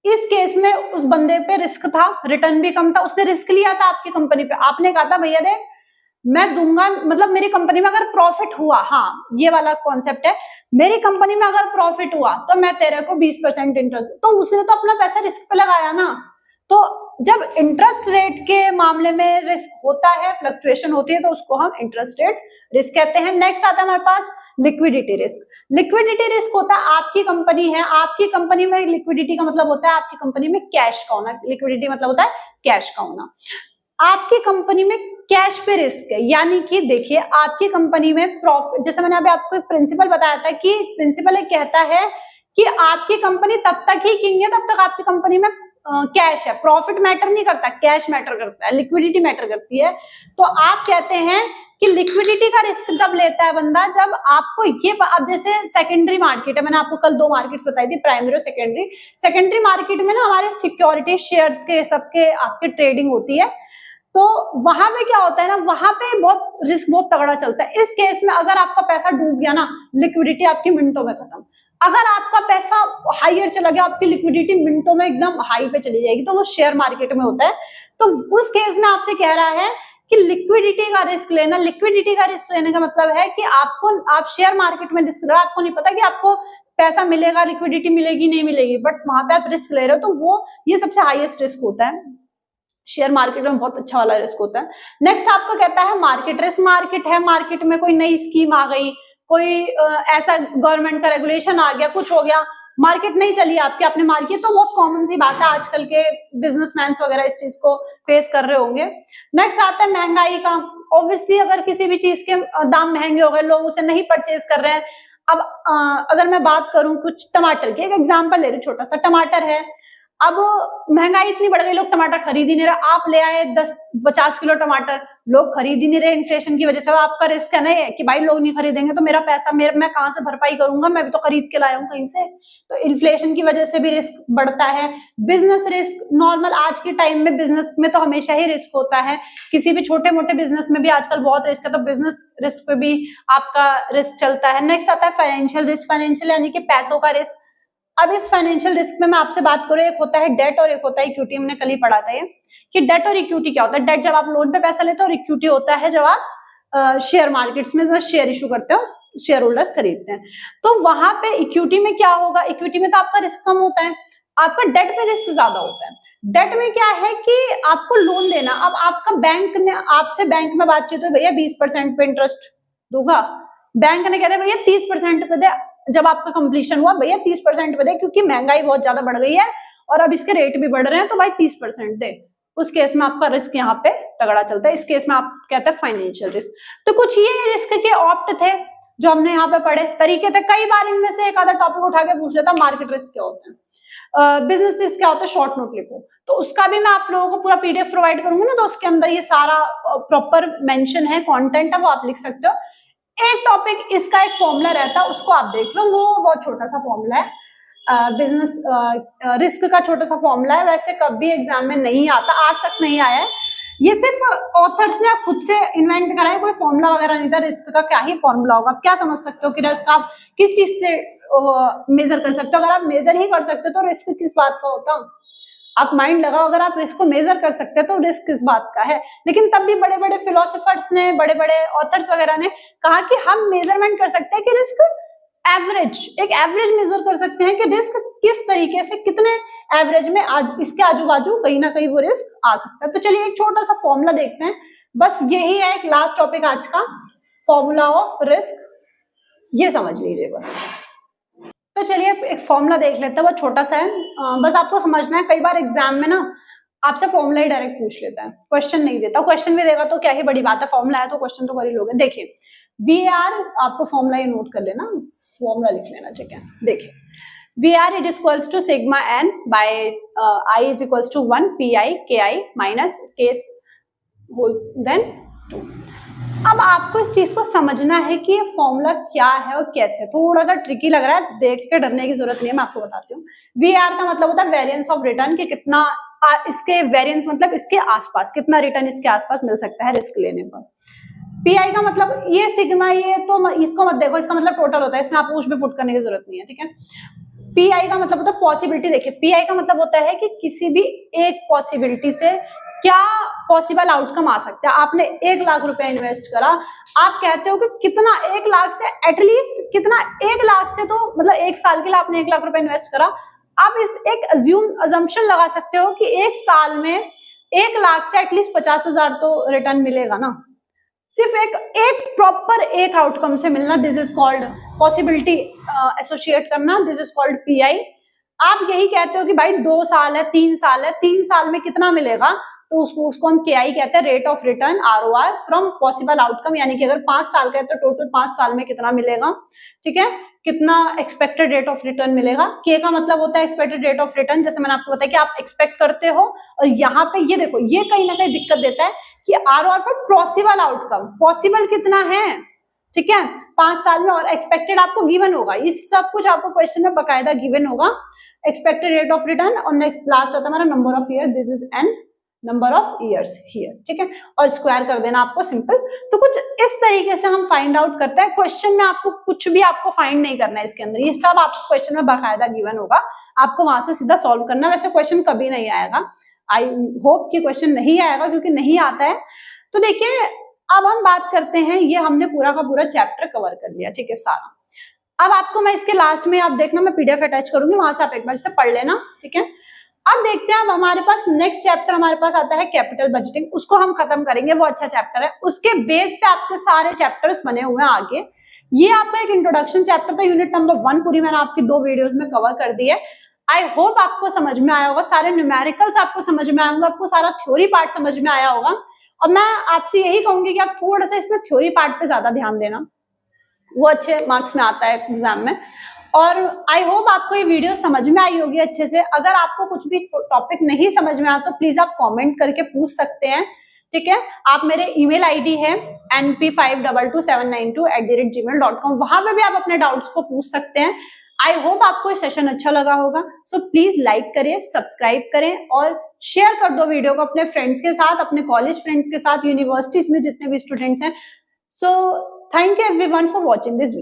A: इस केस में उस बंदे पे रिस्क था, रिटर्न भी कम था, उसने रिस्क लिया था आपकी कंपनी पे। आपने कहा था भैया देख मैं दूंगा, मतलब मेरी कंपनी में अगर प्रॉफिट हुआ, हाँ ये वाला कॉन्सेप्ट है, मेरी कंपनी में अगर प्रॉफिट हुआ तो मैं तेरे को 20% इंटरेस्ट, तो उसने तो अपना पैसा रिस्क पे लगाया ना। तो जब इंटरेस्ट रेट के मामले में रिस्क होता है, फ्लक्चुएशन होती है, तो उसको हम इंटरेस्ट रेट रिस्क कहते हैं। नेक्स्ट आता है हमारे पास लिक्विडिटी रिस्क। लिक्विडिटी रिस्क होता है, आपकी कंपनी है, आपकी कंपनी में लिक्विडिटी का मतलब होता है आपकी कंपनी में कैश का होना, लिक्विडिटी मतलब होता है कैश का होना। आपकी कंपनी में कैश पे रिस्क है, यानी कि देखिए आपकी कंपनी में प्रॉफिट, जैसे मैंने अभी आपको एक प्रिंसिपल बताया था कि प्रिंसिपल एक कहता है कि आपकी कंपनी तब तक ही किंग है जब तक आपकी कंपनी में कैश है। प्रॉफिट मैटर नहीं करता, कैश मैटर करता है, लिक्विडिटी मैटर करती है। तो आप कहते हैं कि लिक्विडिटी का रिस्क तब लेता है बंदा जब आपको ये, अब जैसे सेकेंडरी मार्केट है, मैंने आपको कल 2 मार्केट्स बताई थी, प्राइमरी और सेकेंडरी। सेकेंडरी मार्केट में ना हमारे सिक्योरिटी शेयर्स के सबके आपके ट्रेडिंग होती है, तो वहां पे क्या होता है ना, वहां पे बहुत रिस्क बहुत तगड़ा चलता है। इस केस में अगर आपका पैसा डूब गया ना, लिक्विडिटी आपकी मिनटों में खत्म। अगर आपका पैसा हाइयर चला गया, आपकी लिक्विडिटी मिनटों में एकदम हाई पे चली जाएगी, तो वो शेयर मार्केट में होता है। तो उस केस में आपसे कह रहा है कि लिक्विडिटी का रिस्क लेना, लिक्विडिटी का रिस्क लेने का मतलब है कि आपको, आप शेयर मार्केट में रिस्क ले रहे हो, आपको नहीं पता कि आपको पैसा मिलेगा, लिक्विडिटी मिलेगी नहीं मिलेगी, बट वहां पे आप रिस्क ले रहे हो, तो वो ये सबसे हाईएस्ट रिस्क होता है। शेयर मार्केट में बहुत अच्छा वाला रिस्क होता है। नेक्स्ट आपका कहता है मार्केट रिस्क। मार्केट है, मार्केट में कोई नई स्कीम आ गई, कोई ऐसा गवर्नमेंट का रेगुलेशन आ गया, कुछ हो गया, मार्केट नहीं चली आपकी, आपने मार्केट, तो बहुत कॉमन सी बात है, आजकल के बिजनेसमैन वगैरह इस चीज को फेस कर रहे होंगे। नेक्स्ट आता है महंगाई का। ऑब्वियसली अगर किसी भी चीज के दाम महंगे हो गए, लोग उसे नहीं परचेज कर रहे हैं। अब अगर मैं बात करूं कुछ टमाटर की, एक एग्जाम्पल ले रही हूं, छोटा सा टमाटर है, अब महंगाई इतनी बढ़ गई, लोग टमाटर खरीद ही नहीं रहे। आप ले आए 10-50 किलो टमाटर, लोग खरीद ही नहीं रहे इन्फ्लेशन की वजह से। आपका रिस्क है ना ये कि भाई लोग नहीं खरीदेंगे तो मेरा पैसा, मैं कहां से भरपाई करूंगा, मैं भी तो खरीद के लाया हूं कहीं से। तो इन्फ्लेशन की वजह से भी रिस्क बढ़ता है। बिजनेस रिस्क नॉर्मल, आज के टाइम में बिजनेस में तो हमेशा ही रिस्क होता है, किसी भी छोटे मोटे बिजनेस में भी आजकल बहुत रिस्क है, तो बिजनेस रिस्क पे भी आपका रिस्क चलता है। नेक्स्ट आता है फाइनेंशियल रिस्क। फाइनेंशियल यानी कि पैसों का रिस्क। अब इस फाइनेंशियल रिस्क में मैं आपसे बात करूं, एक होता है डेट और एक होता है इक्विटी। हमने कल ही पढ़ा था ये कि डेट और इक्विटी क्या होता है। डेट जब आप लोन पे पैसा लेते हो, और इक्विटी होता है जब आप शेयर मार्केट्स में शेयर इशू करते हो, शेयर होल्डर्स खरीदते हैं। तो वहां पे इक्विटी में क्या होगा, इक्विटी में तो आपका रिस्क कम होता है, आपका डेट में रिस्क ज्यादा होता है। डेट में क्या है कि आपको लोन देना, अब आपका बैंक ने आपसे, बैंक में बातचीत हो, भैया 20% पे इंटरेस्ट दूंगा, बैंक ने कहते भैया 30% पे दे। जब आपका कंप्लीशन हुआ, भैया 30% पे दे, क्योंकि महंगाई बहुत ज्यादा बढ़ गई है और अब इसके रेट भी बढ़ रहे हैं, तो भाई 30% दे। उस केस में आपका रिस्क यहाँ पे तगड़ा चलता है। इस केस में आप कहते हैं फाइनेंशियल रिस्क। तो कुछ ये रिस्क के ऑप्ट थे जो हमने यहाँ पे पढ़े, तरीके थे। कई बार इनमें से एक आधा टॉपिक उठा के पूछ लेता, मार्केट रिस्क क्या होता है, बिजनेस रिस्क क्या होता है, शॉर्ट नोट लिखो। तो उसका भी मैं आप लोगों को पूरा PDF प्रोवाइड करूंगी ना, तो उसके अंदर ये सारा प्रॉपर मेंशन है, कंटेंट है, वो आप लिख सकते हो। एक टॉपिक इसका एक फॉर्मूला रहता है, उसको आप देख लो, वो बहुत छोटा सा फॉर्मूला है, बिजनेस रिस्क का छोटा सा फॉर्मूला है। वैसे कभी एग्जाम में नहीं आता, आज तक नहीं आया है, ये सिर्फ ऑथर्स ने खुद से इन्वेंट करा है, कोई फॉर्मूला वगैरह नहीं था। रिस्क का क्या ही फॉर्मूला होगा, आप क्या समझ सकते हो कि रिस्क आप किस चीज से मेजर कर सकते हो। अगर आप मेजर ही कर सकते हो तो रिस्क किस बात का होता, आप माइंड लगाओ, अगर आप रिस्क को मेजर कर सकते हैं तो रिस्क किस बात का है। लेकिन तब भी बड़े बड़े फिलोसोफर्स ने, बड़े बड़े ऑथर्स वगैरह ने कहा कि हम मेजरमेंट कर सकते हैं कि रिस्क एवरेज, एक एवरेज मेजर कर सकते हैं कि रिस्क किस तरीके से, कितने एवरेज में इसके आजू बाजू कहीं ना कहीं वो रिस्क आ सकता है। तो चलिए एक छोटा सा फॉर्मूला देखते हैं, बस यही है एक लास्ट टॉपिक आज का, फॉर्मूला ऑफ रिस्क, ये समझ लीजिए बस। तो चलिए एक फॉर्मूला देख लेते हैं, बहुत छोटा सा है, बस आपको समझना है। कई बार एग्जाम में ना आपसे फॉर्मूला ही डायरेक्ट पूछ लेता है, क्वेश्चन नहीं देता। क्वेश्चन भी देगा तो क्या ही बड़ी बात है, फॉर्मूला है तो क्वेश्चन तो कर ही लोगे। देखिए VAR आपको फॉर्मूला ये नोट कर लेना, फॉर्मूला लिख लेना, ठीक है। देखिए VAR it equals to sigma n by I is equals to 1 PI KI minus case whole then 2। अब आपको इस चीज को समझना है कि ये फॉर्मूला क्या है और कैसे, थोड़ा सा ट्रिकी लग रहा है, देख के डरने की जरूरत नहीं है, मैं आपको बताती हूँ। VAR का मतलब होता है वेरिएंस ऑफ रिटर्न, कि कितना इसके वेरिएंस मतलब इसके आसपास कितना रिटर्न इसके आसपास मिल सकता है रिस्क लेने पर। PI का मतलब ये सिग्मा, ये तो इसको मत देखो, इसका मतलब टोटल होता है, इसमें आपको कुछ भी पुट करने की जरूरत नहीं है, ठीक है। PI का मतलब होता है पॉसिबिलिटी। देखिए PI का मतलब होता है कि किसी भी एक पॉसिबिलिटी से क्या पॉसिबल आउटकम आ सकता है। आपने 1 लाख रुपया इन्वेस्ट करा, आप कहते हो कि कितना 1 लाख से एटलीस्ट कितना 1 लाख से, तो मतलब 1 साल के लिए आपने 1 लाख रुपया इन्वेस्ट करा, आप इस एक अजम्पशन लगा सकते हो कि 1 साल में 1 लाख से एटलीस्ट 50,000 तो रिटर्न मिलेगा ना, सिर्फ एक प्रॉपर एक आउटकम से मिलना। This is called possibility associate करना, दिस इज कॉल्ड PI। आप यही कहते हो कि भाई 2 साल है, 3 साल है, 3 साल में कितना मिलेगा, तो उसको हम KI कहते हैं, rate of return ROR from possible outcome, यानी कि अगर 5 साल का है तो टोटल 5 साल में कितना मिलेगा, ठीक है, कितना एक्सपेक्टेड रेट ऑफ रिटर्न मिलेगा। K का मतलब होता है एक्सपेक्टेड रेट ऑफ रिटर्न, जैसे मैंने आपको बताया कि आप एक्सपेक्ट करते हो, और यहाँ पे ये देखो ये कहीं ना कहीं दिक्कत देता है कि ROR for possible outcome, possible कितना है, ठीक है, 5 साल में, और एक्सपेक्टेड आपको गिवन होगा, ये सब कुछ आपको क्वेश्चन में बकायदा गिवन होगा, एक्सपेक्टेड रेट ऑफ रिटर्न, और नेक्स्ट लास्ट आता है हमारा number of year, this is n number of years here, ठीक है, और स्क्वायर कर देना आपको सिंपल। तो कुछ इस तरीके से हम फाइंड आउट करते हैं। क्वेश्चन में आपको कुछ भी आपको फाइंड नहीं करना है इसके अंदर, ये सब आपको क्वेश्चन में बाकायदा गिवन होगा, आपको वहां से सीधा सॉल्व करना। वैसे क्वेश्चन कभी नहीं आएगा, आई होप कि क्वेश्चन नहीं आएगा, क्योंकि नहीं आता है। तो देखिए अब हम बात करते हैं, ये हमने पूरा का पूरा चैप्टर कवर कर लिया, ठीक है, सारा। अब आपको मैं इसके लास्ट में, आप देखना मैं PDF अटैच करूंगी, वहां से आप एक बार से पढ़ लेना, ठीक है। अब देखते हैं, अब हमारे पास नेक्स्ट चैप्टर हमारे पास आता है कैपिटल बजटिंग, उसको हम खत्म करेंगे, वो अच्छा चैप्टर है, उसके बेस पे आपके सारे चैप्टर्स बने हुए हैं आगे। ये आपका एक इंट्रोडक्शन चैप्टर था, यूनिट नंबर 1 पूरी मैंने आपकी 2 वीडियोस में कवर कर दी है। आई होप आपको समझ में आया होगा, सारे न्यूमेरिकल्स आपको समझ में आए होंगे, आपको सारा थ्योरी पार्ट समझ में आया होगा। और मैं आपसे यही कहूंगी कि आप थोड़ा सा इसमें थ्योरी पार्ट पे ज्यादा ध्यान देना, वो अच्छे मार्क्स में आता है एग्जाम में। और आई होप आपको ये वीडियो समझ में आई होगी अच्छे से। अगर आपको कुछ भी टॉपिक नहीं समझ में आया तो प्लीज आप कमेंट करके पूछ सकते हैं, ठीक है। आप मेरे ईमेल आईडी है np522792@gmail.com, वहां पे भी आप अपने डाउट्स को पूछ सकते हैं। आई होप आपको ये सेशन अच्छा लगा होगा, सो प्लीज लाइक करें, सब्सक्राइब करें और शेयर कर दो वीडियो को अपने फ्रेंड्स के साथ, अपने कॉलेज फ्रेंड्स के साथ, यूनिवर्सिटीज में जितने भी स्टूडेंट्स हैं। So thank you everyone for watching this video.